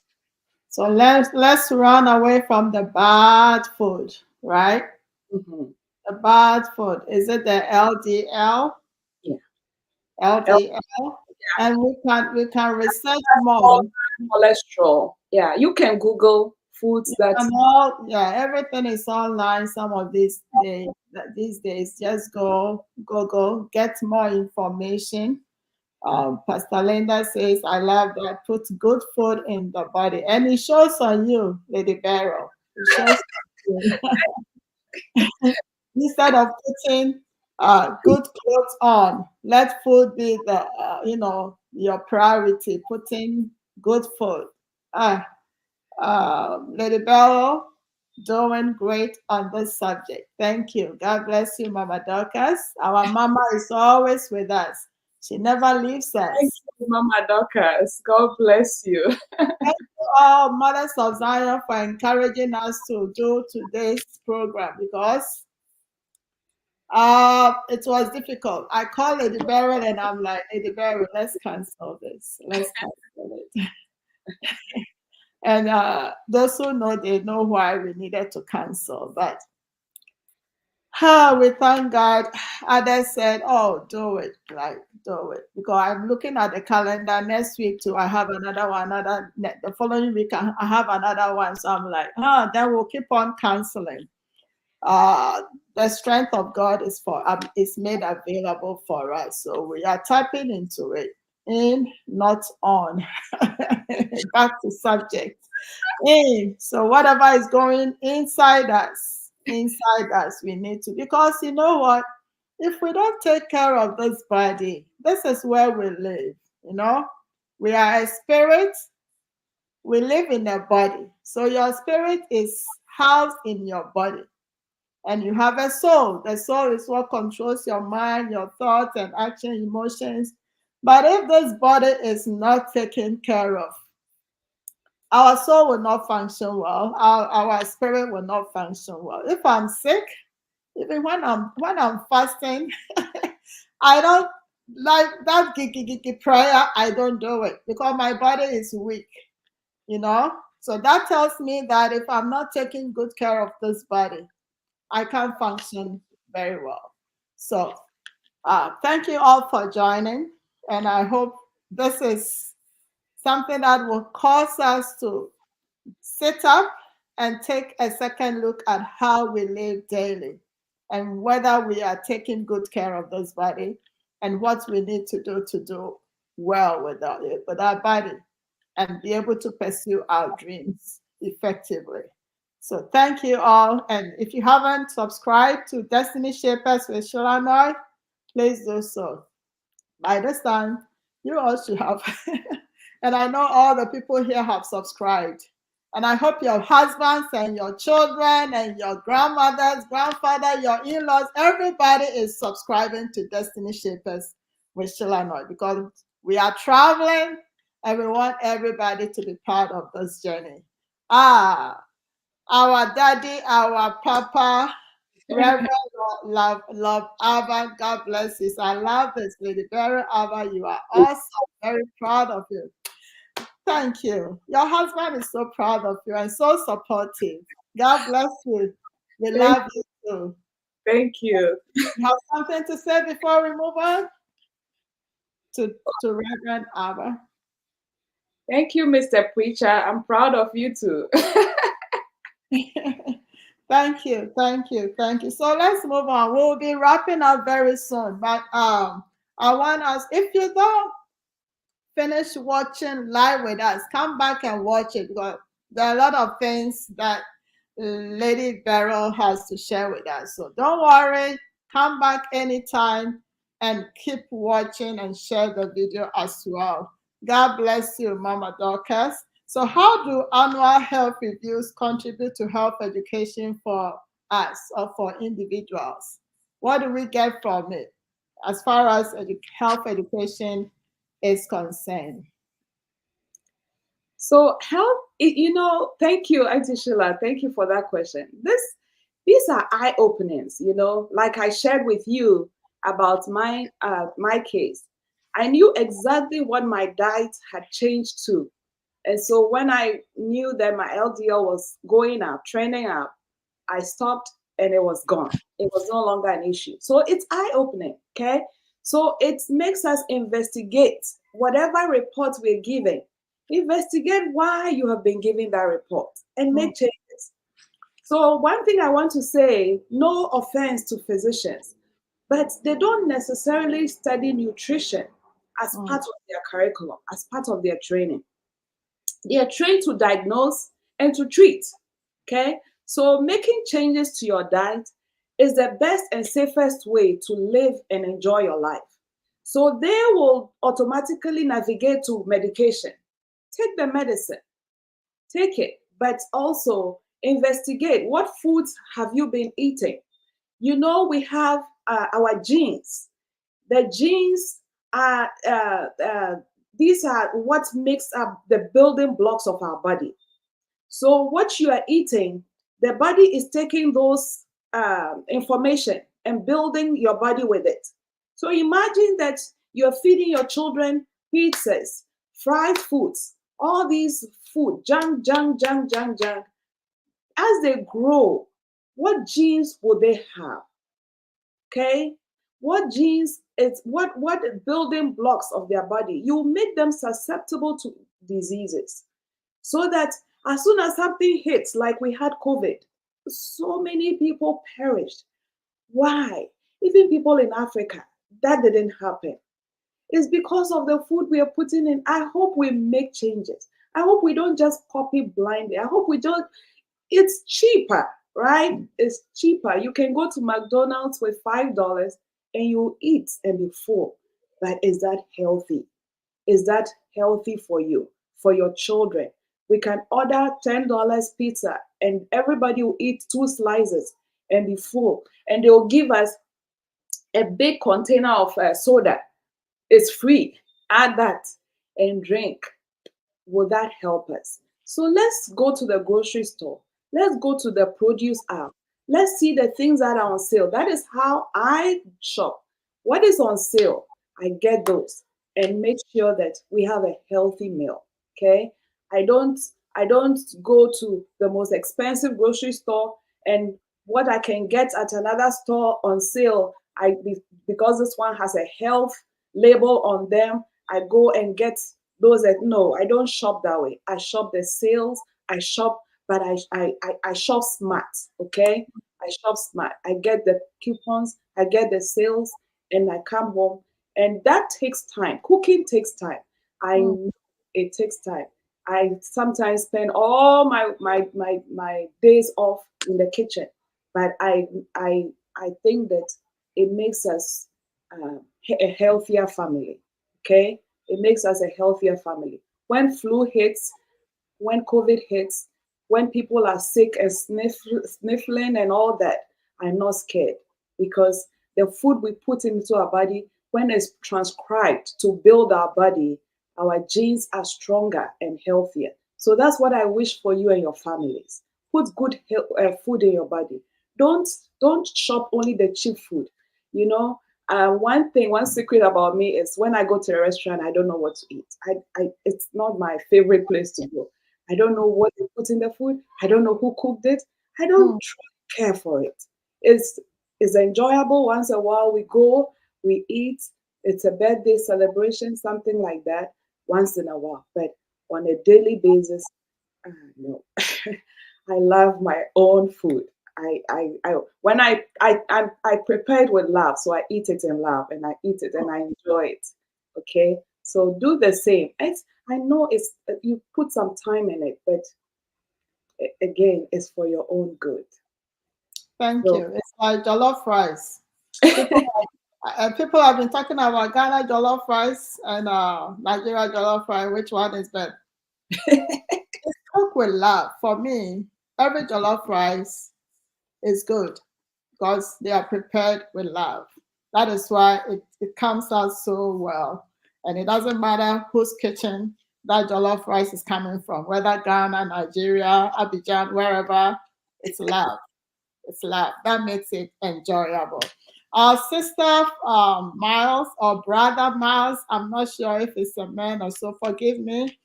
So let's run away from the bad food, right? Hmm. The bad food. Is it the LDL? Yeah. LDL? And we can research All more. cholesterol. Yeah, you can Google foods that. And all, yeah, everything is online. Some of these days, just go, get more information. Pastor Linda says, I love that. Put good food in the body. And it shows on you, Lady Beryl. It shows on you. Instead of putting good clothes on, let food be your priority. Putting good food. Ah, Lady Beryl, doing great on this subject. Thank you. God bless you, Mama Dorcas. Our mama is always with us. She never leaves Thank us. you, Mama Dorcas. God bless you. Thank you all, Mothers of Zion, for encouraging us to do today's program because it was difficult. I called Lady Beryl and I'm like, Lady Beryl, let's cancel this. Let's cancel it. And those who know, they know why we needed to cancel. But We thank God. Others said, "Oh, do it, like do it," because I'm looking at the calendar. Next week too, I have another one. The following week, I have another one. So I'm like, then we'll keep on canceling. Uh, the strength of God is made available for us, so we are tapping into it. In, not on. Back to subject. In. So whatever is going inside us, we need to, because you know what? If we don't take care of this body, this is where we live. You know, we are a spirit, we live in a body. So your spirit is housed in your body. And you have a soul. The soul is what controls your mind, your thoughts, and action, emotions. But if this body is not taken care of, our soul will not function well. Our spirit will not function well. If I'm sick, even when I'm fasting, I don't like that gigi prayer. I don't do it because my body is weak. You know. So that tells me that if I'm not taking good care of this body, I can't function very well. So thank you all for joining, and I hope this is something that will cause us to sit up and take a second look at how we live daily and whether we are taking good care of this body and what we need to do well with our body and be able to pursue our dreams effectively. So thank you all. And if you haven't subscribed to Destiny Shapers with Shilanoy, please do so. By this time, you all should have. And I know all the people here have subscribed. And I hope your husbands and your children and your grandmothers, grandfather, your in-laws, everybody is subscribing to Destiny Shapers with Shilanoy, because we are traveling and we want everybody to be part of this journey. Our daddy, our papa, Reverend love Avah, God bless you. So I love this lady. Very Avah, you are awesome. Very proud of you. Thank you. Your husband is so proud of you and so supportive. God bless you. We Thank, love you too. thank you. You have something to say before we move on to Reverend Avah? Thank you, Mr. Preacher. I'm proud of you too. Thank you, thank you, thank you. So let's move on. We'll be wrapping up very soon, but I want us, if you don't finish watching live with us, come back and watch it, because there are a lot of things that Lady Beryl has to share with us. So don't worry, come back anytime and keep watching and share the video as well. God bless you, Mama Dorcas. So how do annual health reviews contribute to health education for us or for individuals? What do we get from it as far as health education is concerned? So health, thank you, Auntie Sheila. Thank you for that question. These are eye openings. Like I shared with you about my case. I knew exactly what my diet had changed to, and so when I knew that my LDL was going up, trending up, I stopped and it was gone. It was no longer an issue. So it's eye opening. Okay. So it makes us investigate whatever report we're giving. Investigate why you have been giving that report and Mm, make changes. So, one thing I want to say, no offense to physicians, but they don't necessarily study nutrition as mm, part of their curriculum, as part of their training. They are trained to diagnose and to treat. Okay. So making changes to your diet is the best and safest way to live and enjoy your life. So they will automatically navigate to medication. Take the medicine, take it, but also investigate what foods have you been eating. We have our genes. The genes are these are what makes up the building blocks of our body. So what you are eating, the body is taking those information and building your body with it. So imagine that you're feeding your children pizzas, fried foods, all these food, junk, junk, junk, junk, junk. As they grow, what genes will they have? Okay, what genes, it's what building blocks of their body, you make them susceptible to diseases, so that as soon as something hits, like we had COVID, so many people perished. Why? Even people in Africa, that didn't happen. It's because of the food we are putting in. I hope we make changes. I hope we don't just copy blindly. I hope we don't. It's cheaper, right? It's cheaper. You can go to McDonald's with $5 and you eat and be full. But is that healthy? Is that healthy for you, for your children? We can order $10 pizza and everybody will eat two slices and be full. And they will give us a big container of soda. It's free. Add that and drink. Will that help us? So let's go to the grocery store. Let's go to the produce aisle. Let's see the things that are on sale. That is how I shop. What is on sale? I get those and make sure that we have a healthy meal. Okay. I don't I don't go to the most expensive grocery store and what I can get at another store on sale. Because this one has a health label on them, I go and get those that no, I don't shop that way. I shop the sales. I shop, but I shop smart. Okay, I shop smart. I get the coupons. I get the sales, and I come home, and that takes time. Cooking takes time. I Mm. know it takes time. I sometimes spend all my days off in the kitchen, but I think that it makes us a healthier family. Okay, it makes us a healthier family. When flu hits, when COVID hits, when people are sick and sniffling and all that, I'm not scared because the food we put into our body, when it's transcribed to build our body, our genes are stronger and healthier. So that's what I wish for you and your families. Put good food in your body. Don't don't shop only the cheap food. You know, one secret about me is when I go to a restaurant, I don't know what to eat. It's not my favorite place to go. I don't know what they put in the food. I don't know who cooked it. I don't Mm. truly care for it. It's it's enjoyable once a while. We go, we eat. It's a birthday celebration, something like that, once in a while. But on a daily basis, no. I love my own food. I when I prepare it with love, so I eat it in love and I eat it and I enjoy it. Okay, so do the same. I know it's you put some time in it, but again, it's for your own good. Thank So you. It's like jollof rice. People people have been talking about Ghana jollof rice and Nigeria jollof rice. Which one is better? Cook with love. For me, every jollof rice is good because they are prepared with love. That is why it comes out so well. And it doesn't matter whose kitchen that jollof rice is coming from, whether Ghana, Nigeria, Abidjan, wherever, it's love. It's love. That makes it enjoyable. Our sister Miles or brother Miles, I'm not sure if it's a man or so, forgive me,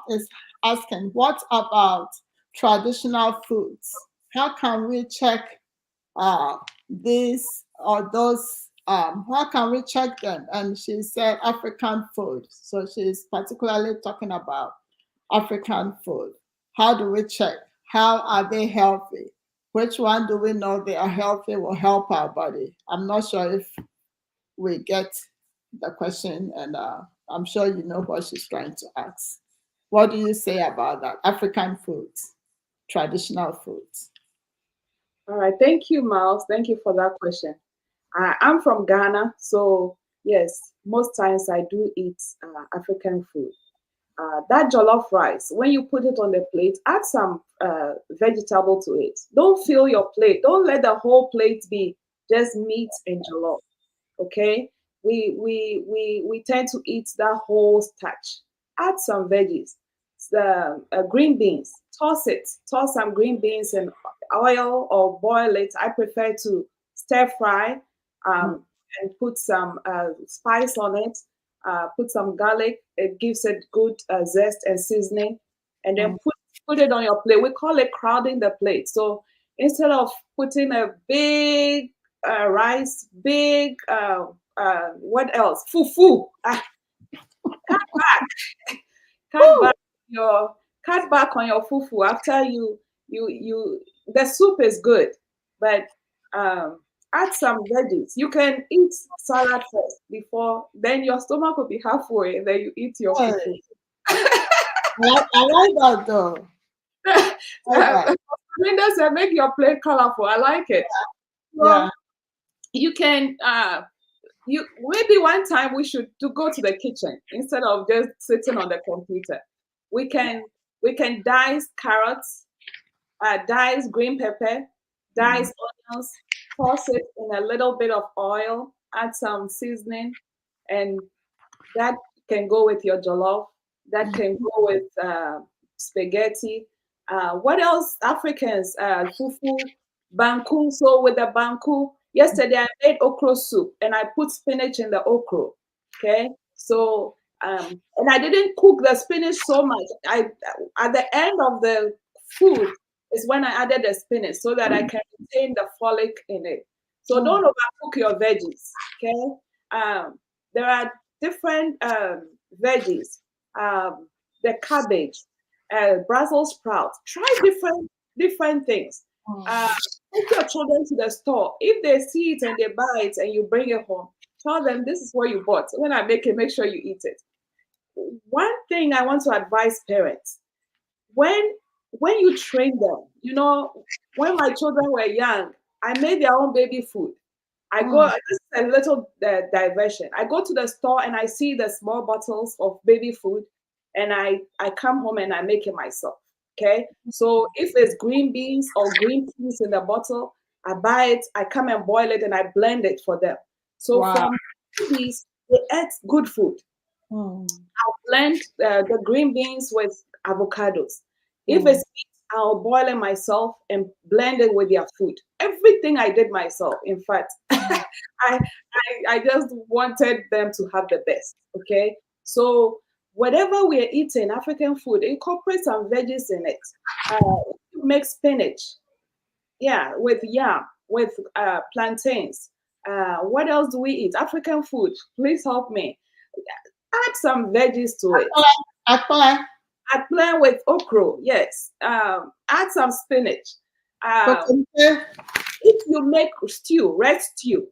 is asking, what about traditional foods? How can we check uh, these or those? How can we check them? And she said African food. So she's particularly talking about African food. How do we check? How are they healthy? Which one do we know they are healthy will help our body? I'm not sure if we get the question, and I'm sure you know what she's trying to ask. What do you say about that? African foods, traditional foods. all right, thank you, Miles. Thank you for that question. I'm from Ghana, so yes, most times I do eat African food. That jollof rice, when you put it on the plate, add some vegetable to it. Don't fill your plate. Don't let the whole plate be just meat and jollof. Okay, we tend to eat that whole starch. Add some veggies, some green beans. Toss some green beans in oil or boil it. I prefer to stir fry Mm, and put some spice on it. Put some garlic. It gives it good zest and seasoning, and then mm, put it on your plate. We call it crowding the plate. So instead of putting a big rice, big, what else? Fufu. Cut back. cut Woo! back your cut back on your fufu after you the soup is good, but um add some veggies. You can eat salad first before then your stomach will be halfway, then you eat your fufu. Hey, I like that though. I like that. Linda said, make your plate colorful. I like it. So Yeah. you can you maybe one time we should to go to the kitchen instead of just sitting on the computer. We can we can dice carrots, dice green pepper, Mm. dice onions, toss it in a little bit of oil, add some seasoning, and that can go with your jollof. That can go with spaghetti. What else? Africans, fufu, banku. So with the banku, yesterday I made okra soup and I put spinach in the okra. Okay, so and I didn't cook the spinach so much. I at the end of the food is when I added the spinach so that I can retain the folic in it. So Mm. don't overcook your veggies. Okay, there are different veggies, the cabbage, Brussels sprouts. Try different things. Uh, Mm. take your children to the store. If they see it and they buy it and you bring it home, tell them this is what you bought. When I make it, make sure you eat it. One thing I want to advise parents: when when you train them, when my children were young, I made their own baby food. I go, Mm. this is a little diversion. I go to the store and I see the small bottles of baby food, and I come home and I make it myself. Okay, so if it's green beans or green peas in the bottle, I buy it. I come and boil it and I blend it for them. So Wow. from babies, they eat good food. Mm. I'll blend the green beans with avocados. If Mm. it's meat, I'll boil it myself and blend it with their food. Everything I did myself. In fact, I just wanted them to have the best. Okay, so whatever we're eating, African food, incorporate some veggies in it. Make spinach, yeah, with yam, with plantains. What else do we eat? African food. Please help me. Add some veggies to it. Apply. I plan with okra, yes. Add some spinach. Um, Coconut. if you make stew, red stew,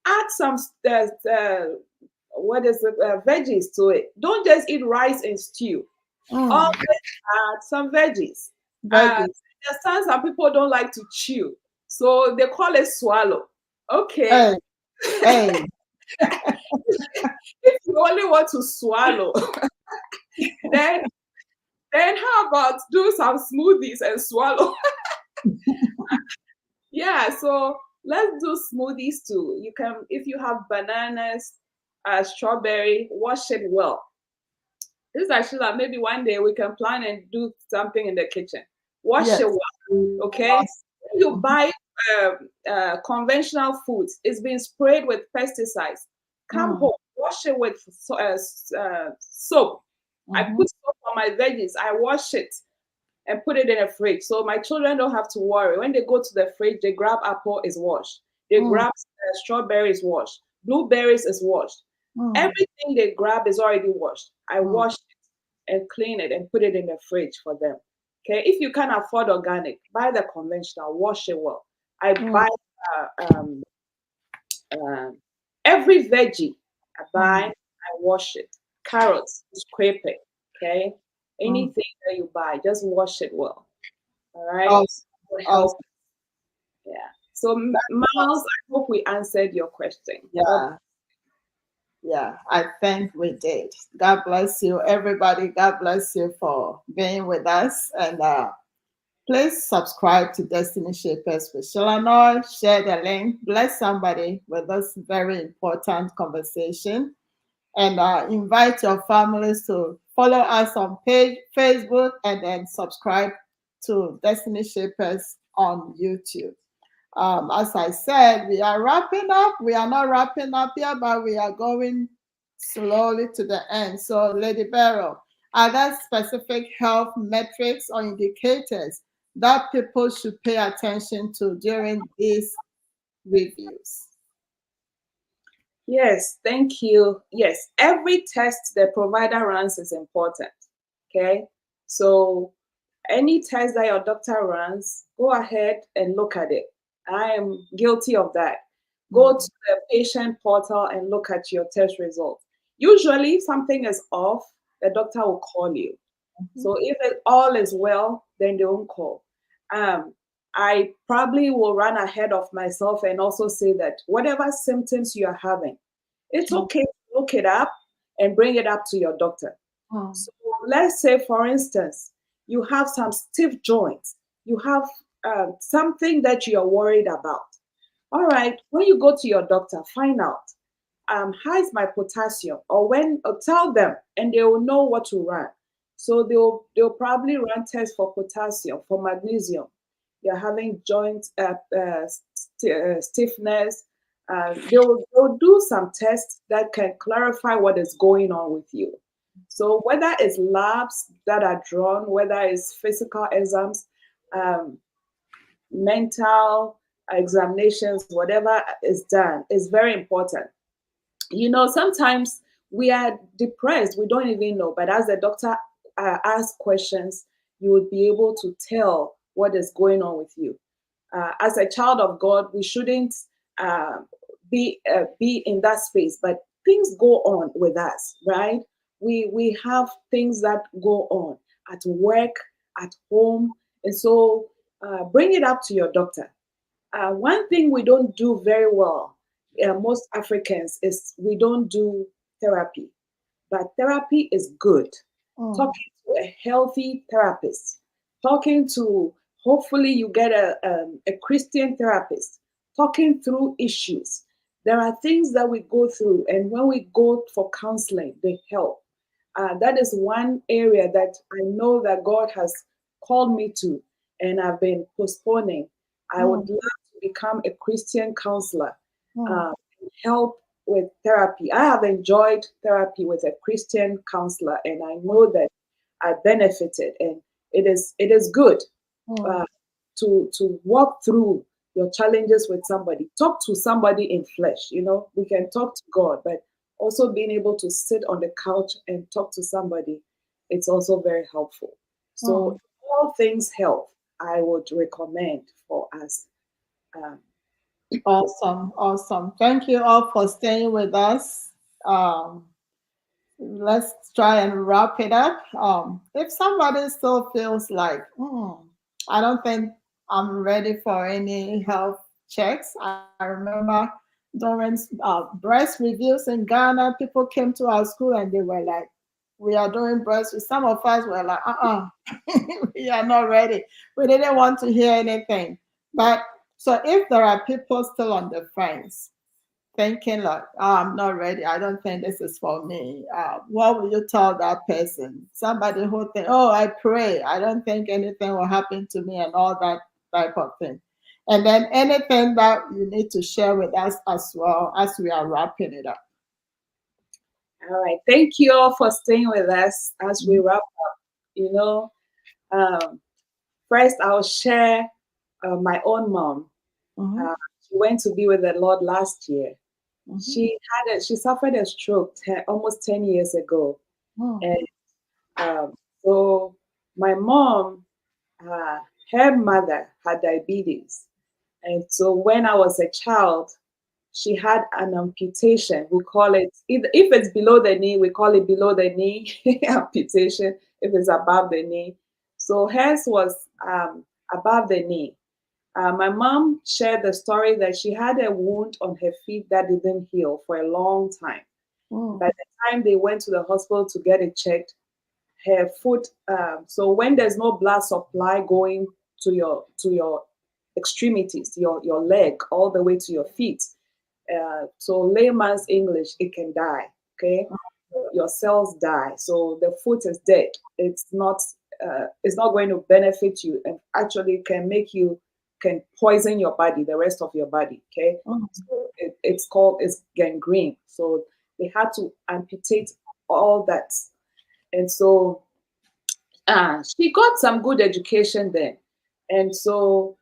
add some what is it, veggies to it. Don't just eat rice and stew. Always Mm. add some veggies. Uh, Veggies. understand some people don't like to chew, so they call it swallow. Okay, Hey. Hey. if you only want to swallow, then how about do some smoothies and swallow? Yeah, so let's do smoothies too. You can, if you have bananas, strawberry, wash it well. This is actually like maybe one day we can plan and do something in the kitchen. Wash it Yes. well, okay? Awesome. When you buy conventional foods, it's been sprayed with pesticides. Come Mm. home, wash it with soap. I Mm-hmm. put soap on my veggies. I wash it and put it in a fridge. So my children don't have to worry. When they go to the fridge, they grab apple is washed. They Mm. grab strawberries washed. Blueberries is washed. Mm. Everything they grab is already washed. I Mm. wash it and clean it and put it in the fridge for them. Okay, if you can't afford organic, buy the conventional. Wash it well. I Mm. buy uh, every veggie. I buy. Mm. I wash it. Carrots, scrape it. Okay, Mm. anything that you buy, just wash it well. All right. Awesome. Would help. Awesome. Yeah. So, Miles, Awesome. I hope we answered your question. God, Yeah. Yeah. I think we did. God bless you, everybody. God bless you for being with us. And please subscribe to Destiny Shapers with Shalanoy. Share the link. Bless somebody with this very important conversation. And invite your families to follow us on page Facebook and then subscribe to Destiny Shapers on YouTube. As I said, we are wrapping up. We are not wrapping up here, but we are going slowly to the end. So, Lady Beryl, are there specific health metrics or indicators that people should pay attention to during this reviews. Yes, thank you. Yes, every test the provider runs is important. Okay. So any test that your doctor runs, go ahead and look at it. I am guilty of that. Go Mm. to the patient portal and look at your test results. Usually, if something is off, the doctor will call you. Mhm. So if it all is well, then they won't call. Um, I probably will run ahead of myself and also say that whatever symptoms you are having, it's Mm. okay to look it up and bring it up to your doctor. Mm. So let's say, for instance, you have some stiff joints, you have something that you are worried about. All right, when you go to your doctor, find out how is my potassium, or when tell them, and they will know what to run. So they'll probably run tests for potassium, for magnesium. You're having joint stiffness. They'll do some tests that can clarify what is going on with you. So whether it's labs that are drawn, whether it's physical exams, um, mental examinations, whatever is done, is very important. Sometimes we are depressed, we don't even know, but as the doctor asks questions, you would be able to tell what is going on with you. As a child of God, we shouldn't uh, be in that space, but things go on with us, right? We have things that go on at work, at home, and so bring it up to your doctor. One thing we don't do very well, most Africans, is we don't do therapy. But therapy is good. Mm. Talking to a healthy therapist, talking to, hopefully you get a Christian therapist, talking through issues. There are things that we go through, and when we go for counseling, they help. That is one area that I know that God has called me to, and I've been postponing. I would Mm. love to become a Christian counselor, Mm. uh, help with therapy. I have enjoyed therapy with a Christian counselor, and I know that I benefited, and it is good Mm. uh, to walk through your challenges with somebody. Talk to somebody in flesh. We can talk to God, but also being able to sit on the couch and talk to somebody, it's also very helpful. So Mm. all things health, I would recommend for us. Um, Awesome, awesome. Thank you all for staying with us. Um, let's try and wrap it up. If somebody still feels like, I don't think I'm ready for any health checks. I remember during breast reviews in Ghana, people came to our school and they were like, we are doing breast. Some of us were like, we are not ready. We didn't want to hear anything. But so if there are people still on the fence, thinking like, I'm not ready, I don't think this is for me, what will you tell that person? Somebody who think, oh, I pray, I don't think anything will happen to me, and all that type of thing. And then anything that you need to share with us as well as we are wrapping it up. all right. Thank you all for staying with us as we wrap up. You know, um, First, I'll share my own mom. Mm-hmm. Uh, she went to be with the Lord last year. Mm-hmm. She suffered a stroke almost 10 years ago. Mm. And so my mom, uh, her mother had diabetes. And so when I was a child, she had an amputation. We call it, if it's below the knee, we call it below the knee amputation, if it's above the knee. So hers was above the knee. My mom shared the story that she had a wound on her feet that didn't heal for a long time. Mm. By the time they went to the hospital to get it checked, her foot. So when there's no blood supply going to your extremities, your leg, all the way to your feet. So layman's English, it can die. Okay, your cells die, so the foot is dead. It's not going to benefit you, and actually can poison your body, the rest of your body. Okay, Mm. so it's gangrene. So they had to amputate all that, and so she got some good education then. And so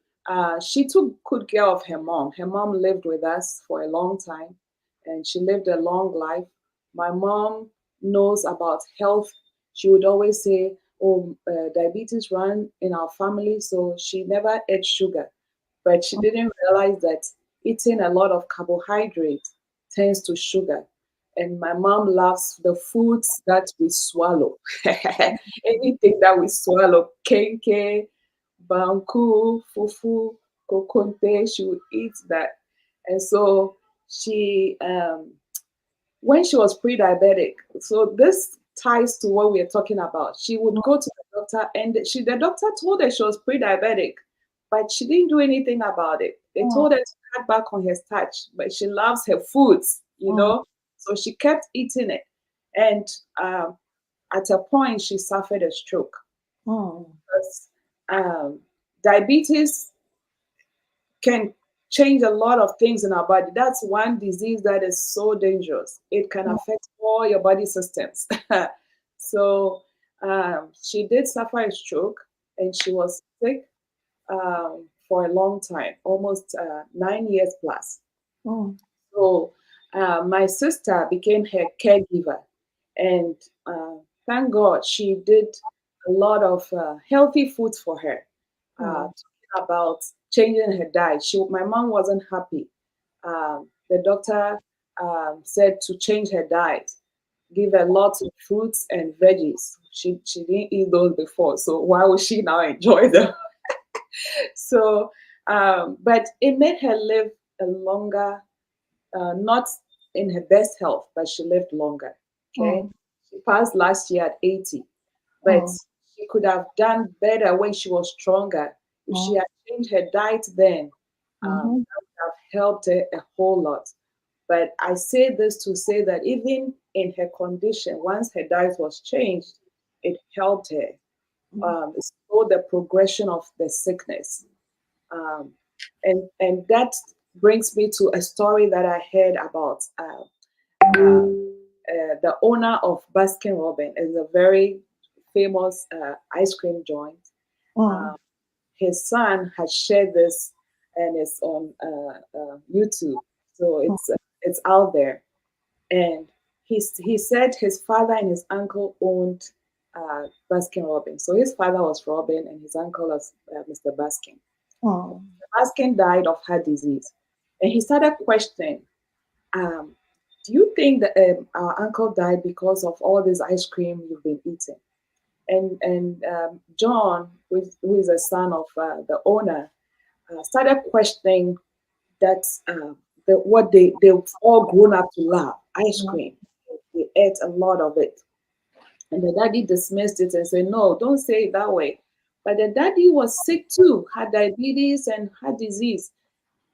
She took good care of her mom. Her mom lived with us for a long time, and she lived a long life. My mom knows about health. She would always say, "Oh, diabetes run in our family," so she never ate sugar. But she didn't realize that eating a lot of carbohydrate turns to sugar. And my mom loves the foods that we swallow. Anything that we swallow, kenke, banku, fufu, kokonte, she would eat that. And so she when she was pre-diabetic, so this ties to what we are talking about. She would go to the doctor, and the doctor told her she was pre-diabetic, but she didn't do anything about it. They told her to cut back on her starch, but she loves her foods, so she kept eating it. And at a point, she suffered a stroke. Because, diabetes can change a lot of things in our body. That's one disease that is so dangerous. It can affect all your body systems. So she did suffer a stroke, and she was sick for a long time, almost 9 years plus. So my sister became her caregiver, and thank God she did a lot of healthy foods for her. Talking about changing her diet, my mom wasn't happy. The doctor said to change her diet, give her lots of fruits and veggies. She didn't eat those before, so why would she now enjoy them? So, but it made her live a longer, not in her best health, but she lived longer. Okay. She passed last year at 80, but she could have done better when she was stronger. If she had changed her diet then, that would have helped her a whole lot. But I say this to say that even in her condition, once her diet was changed, it helped her. It slowed the progression of the sickness. Um, and that brings me to a story that I heard about the owner of Baskin Robbins. Is a very famous ice cream joint. His son has shared this, and it's on YouTube, so it's out there. And he said his father and his uncle owned Baskin Robbins. So his father was Robin, and his uncle was Mr. Baskin. Baskin died of heart disease, and he started questioning, do you think that our uncle died because of all this ice cream you've been eating? And John, who is a son of the owner, started questioning that what they've all grown up to love, ice cream. They ate a lot of it. And the daddy dismissed it and said, no, don't say it that way. But the daddy was sick too, had diabetes and heart disease.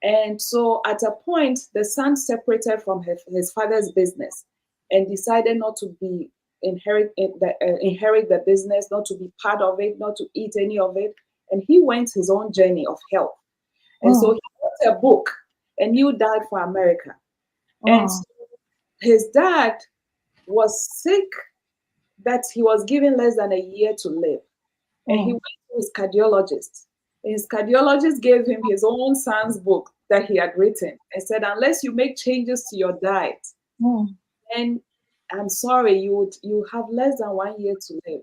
And so at a point, the son separated from his father's business and decided not to be inherit the business, not to be part of it, not to eat any of it. And he went his own journey of health. And so he wrote a book, A New Diet for America. And so his dad was sick that he was given less than a year to live. And he went to his cardiologist. And his cardiologist gave him his own son's book that he had written and said, unless you make changes to your diet, then I'm sorry, you have less than 1 year to live.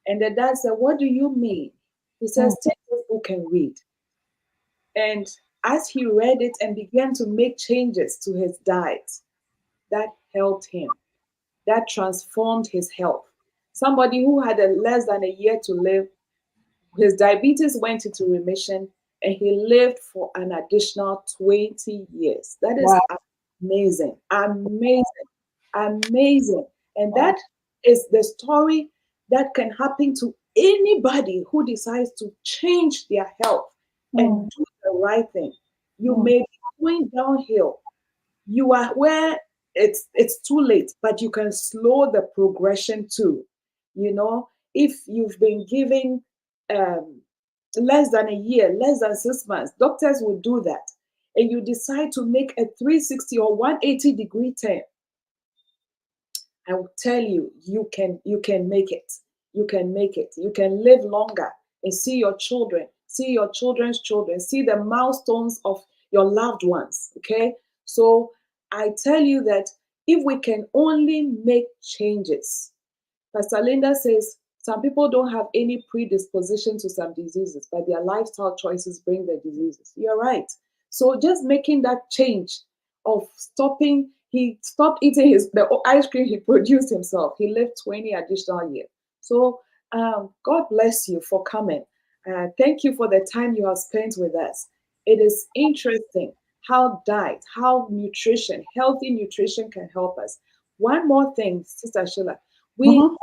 And the dad said, what do you mean? He says, take this book and read. And as he read it and began to make changes to his diet, that helped him. That transformed his health. Somebody who had less than a year to live, his diabetes went into remission, and he lived for an additional 20 years. That is amazing, amazing, amazing. And that is the story that can happen to anybody who decides to change their health and do the right thing. You may be going downhill. You are where it's too late, but you can slow the progression too. If you've been giving less than a year, less than 6 months, doctors will do that. And you decide to make a 360 or 180-degree turn, I will tell you, you can make it. You can make it. You can live longer and see your children, see your children's children, see the milestones of your loved ones. Okay. So I tell you that if we can only make changes, Pastor Linda says some people don't have any predisposition to some diseases, but their lifestyle choices bring the diseases. You're right. So just making that change of stopping, he stopped eating the ice cream he produced himself. He lived 20 additional years. So God bless you for coming. Thank you for the time you have spent with us. It is interesting how diet, how nutrition, healthy nutrition can help us. One more thing, Sister Sheila, we Mhm.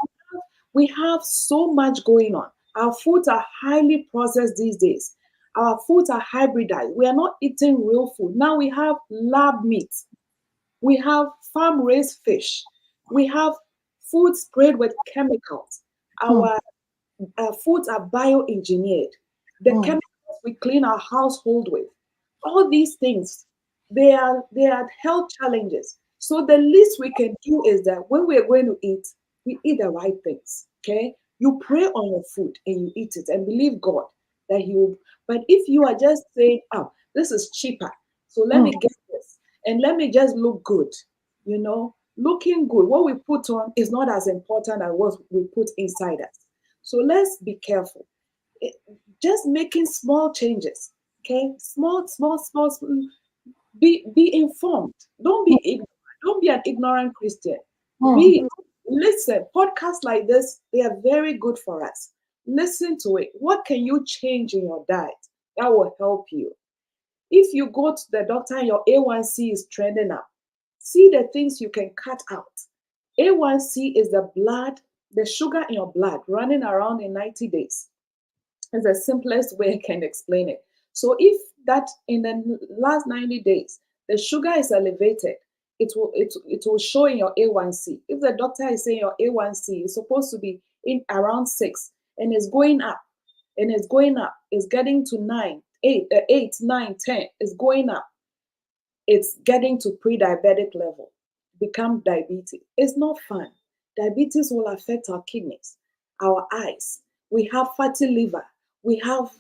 we have so much going on. Our foods are highly processed these days. Our foods are hybridized. We are not eating real food. Now we have lab meat. We have farm raised fish. We have food sprayed with chemicals. Mm, Our foods are bioengineered. The mm, chemicals we clean our household with, all these things, they are health challenges. So the least we can do is that when we're going to eat, we eat the right things. Okay, you pray on your food and you eat it and believe God that He will. But if you are just saying, "Oh, this is cheaper, so let mm. me get this and let me just look good," looking good, what we put on is not as important as what we put inside us. So let's be careful. It- just making small changes, okay? Small. Be informed. Don't be ignorant. Don't be an ignorant Christian. Mm. Read, listen. Podcasts like this, they are very good for us. Listen to it. What can you change in your diet that will help you? If you go to the doctor and your A1C is trending up, see the things you can cut out. A1C is the sugar in your blood running around in 90 days. It's the simplest way I can explain it. So if that in the last 90 days the sugar is elevated, it will show in your A1C. If the doctor is saying your A1C is supposed to be in around 6 and it's going up and it's going up, it's getting to 9, 8, 8, 9, 10, it's going up, it's getting to pre-diabetic level, become diabetes. It's not fun. Diabetes will affect our kidneys, our eyes. We have fatty liver. We have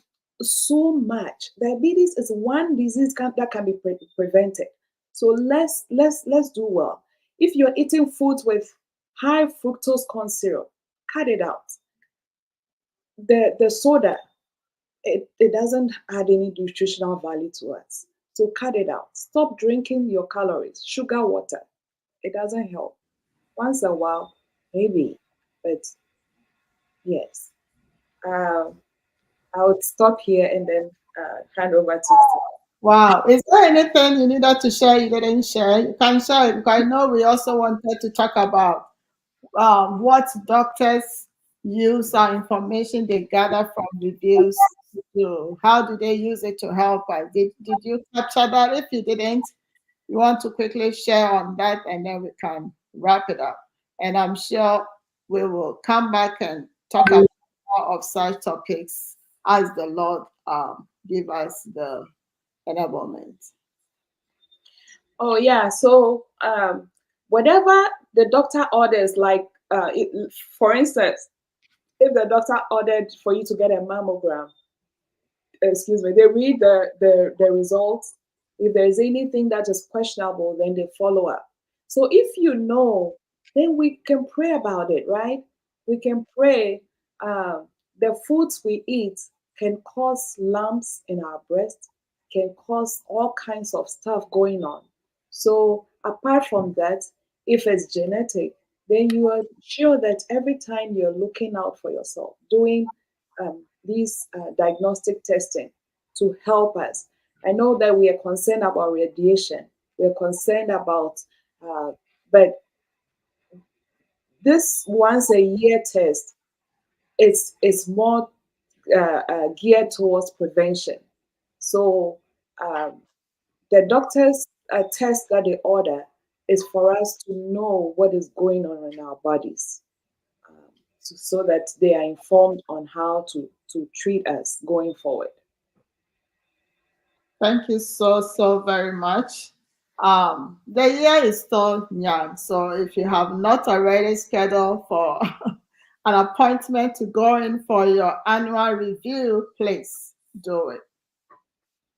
so much. Diabetes is one disease that can be prevented. So let's do well. If you're eating foods with high fructose corn syrup, cut it out. The soda, it doesn't add any nutritional value to us. So cut it out. Stop drinking your calories, sugar water. It doesn't help. Once a while, maybe, but yes. Um, I would stop here and then hand over to you. Wow. Is there anything you needed to share you didn't share? You can share it because I know we also wanted to talk about what doctors use our information they gather from reviews to do. How do they use it to help us? Did you capture that? If you didn't, you want to quickly share on that and then we can wrap it up. And I'm sure we will come back and talk about more of such topics as the Lord give us the enablement. Oh yeah. So whatever the doctor orders, like for instance, if the doctor ordered for you to get a mammogram, excuse me, they read the results. If there's anything that is questionable, then they follow up. So if you know, then we can pray about it, right? We can pray. The foods we eat can cause lumps in our breast, can cause all kinds of stuff going on. So apart from that, if it's genetic, then you are sure that every time you're looking out for yourself, doing these diagnostic testing to help us. I know that we are concerned about radiation. We're concerned about, uh, but this once a year test, it's more geared towards prevention. So um, the doctor's test that they order is for us to know what is going on in our bodies, so that they are informed on how to treat us going forward. Thank you so very much. The year is still young, so if you have not already scheduled for an appointment to go in for your annual review, please do it.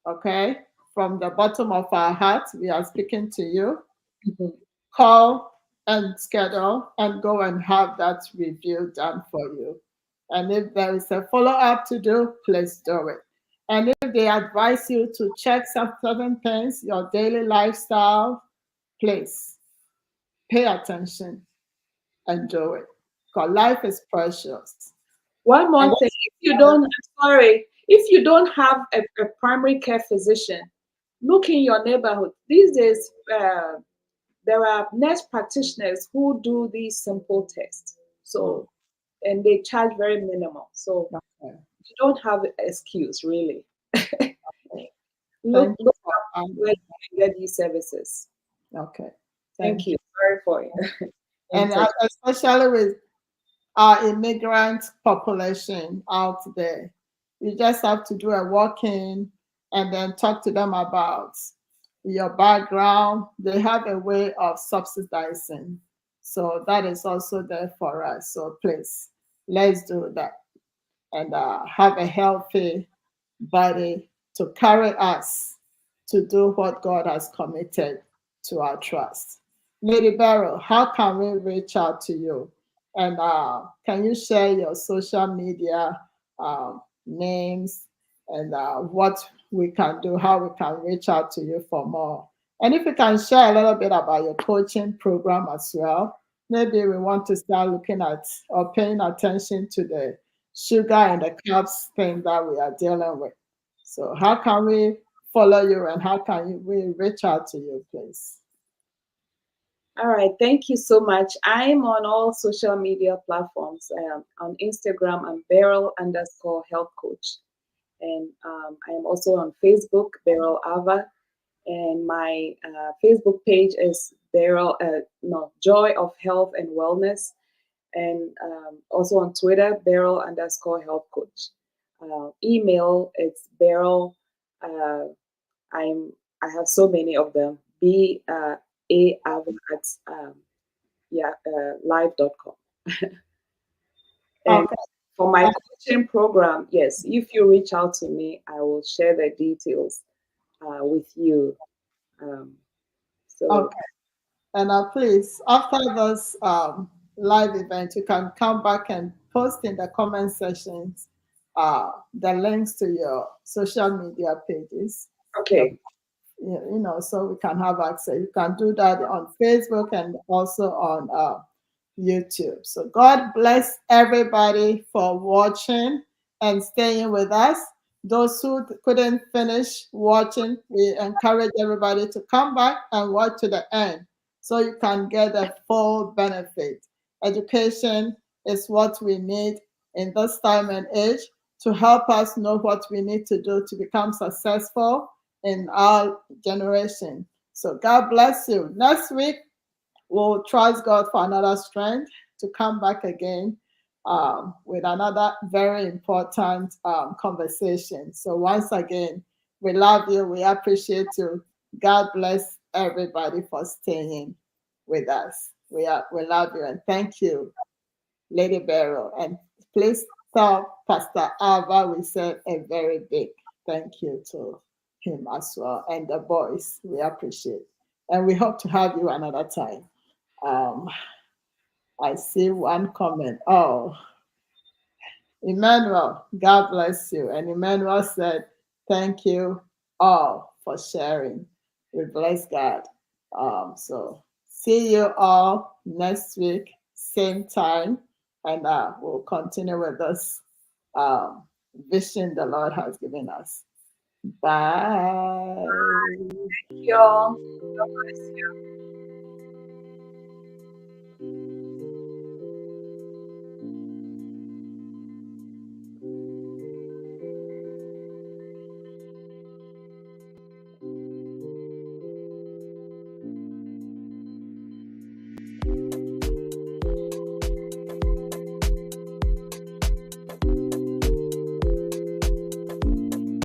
Okay? From the bottom of our hearts, we are speaking to you. Mhm. Call and schedule and go and have that review done for you. And if there is a follow up to do, please do it. And if they advise you to check some certain things, your daily lifestyle, please pay attention and do it. Because life is precious. One And more thing, if you don't, sorry, if you don't have a primary care physician, look in your neighborhood. These days, there are nurse practitioners who do these simple tests. So, and they charge very minimal. So okay. you don't have an excuse really. Thank you Look for up finding. where you can get these services. Okay. Thank Thank you. you. Sorry for you. And especially with our immigrant population out there. You just have to do a walk-in and then talk to them about your background. They have a way of subsidizing. So that is also there for us. So please, let's do that and have a healthy body to carry us to do what God has committed to our trust. Lady Beryl, how can we reach out to you? And can you share your social media names and what we can do, how we can reach out to you for more? And if you can share a little bit about your coaching program as well, maybe we want to start looking at or paying attention to the sugar and the carbs thing that we are dealing with. So how can we follow you and how can we reach out to you, please? All right, thank you so much. I'm on all social media platforms. On Instagram, I'm Beryl_health coach. And I am also on Facebook, Beryl Avah. And my Facebook page is Joy of Health and Wellness. And also on Twitter, Beryl_health coach. Email, it's Beryl. Uh, I have so many of them. A at live.com. And Okay. for my coaching program, yes, if you reach out to me, I will share the details with you. Um, so, Okay. And please, after this live event, you can come back and post in the comment sections the links to your social media pages, the okay. so we can have access. You can do that on Facebook and also on YouTube. So God bless everybody for watching and staying with us. Those who couldn't finish watching, we encourage everybody to come back and watch to the end so you can get the full benefit. Education is what we need in this time and age to help us know what we need to do to become successful in our generation. So God bless you. Next week, we'll trust God for another strength to come back again with another very important conversation. So once again, we love you. We appreciate you. God bless everybody for staying with us. We love you and thank you, Lady Beryl. And please tell Pastor Avah we said a very big thank you to him as well and the boys. We appreciate. And we hope to have you another time. Um, I see one comment. Oh, Emmanuel, God bless you. And Emmanuel said, thank you all for sharing. We bless God. So see you all next week, same time, and we'll continue with this um, vision the Lord has given us. Bye. Thank you all. God bless you.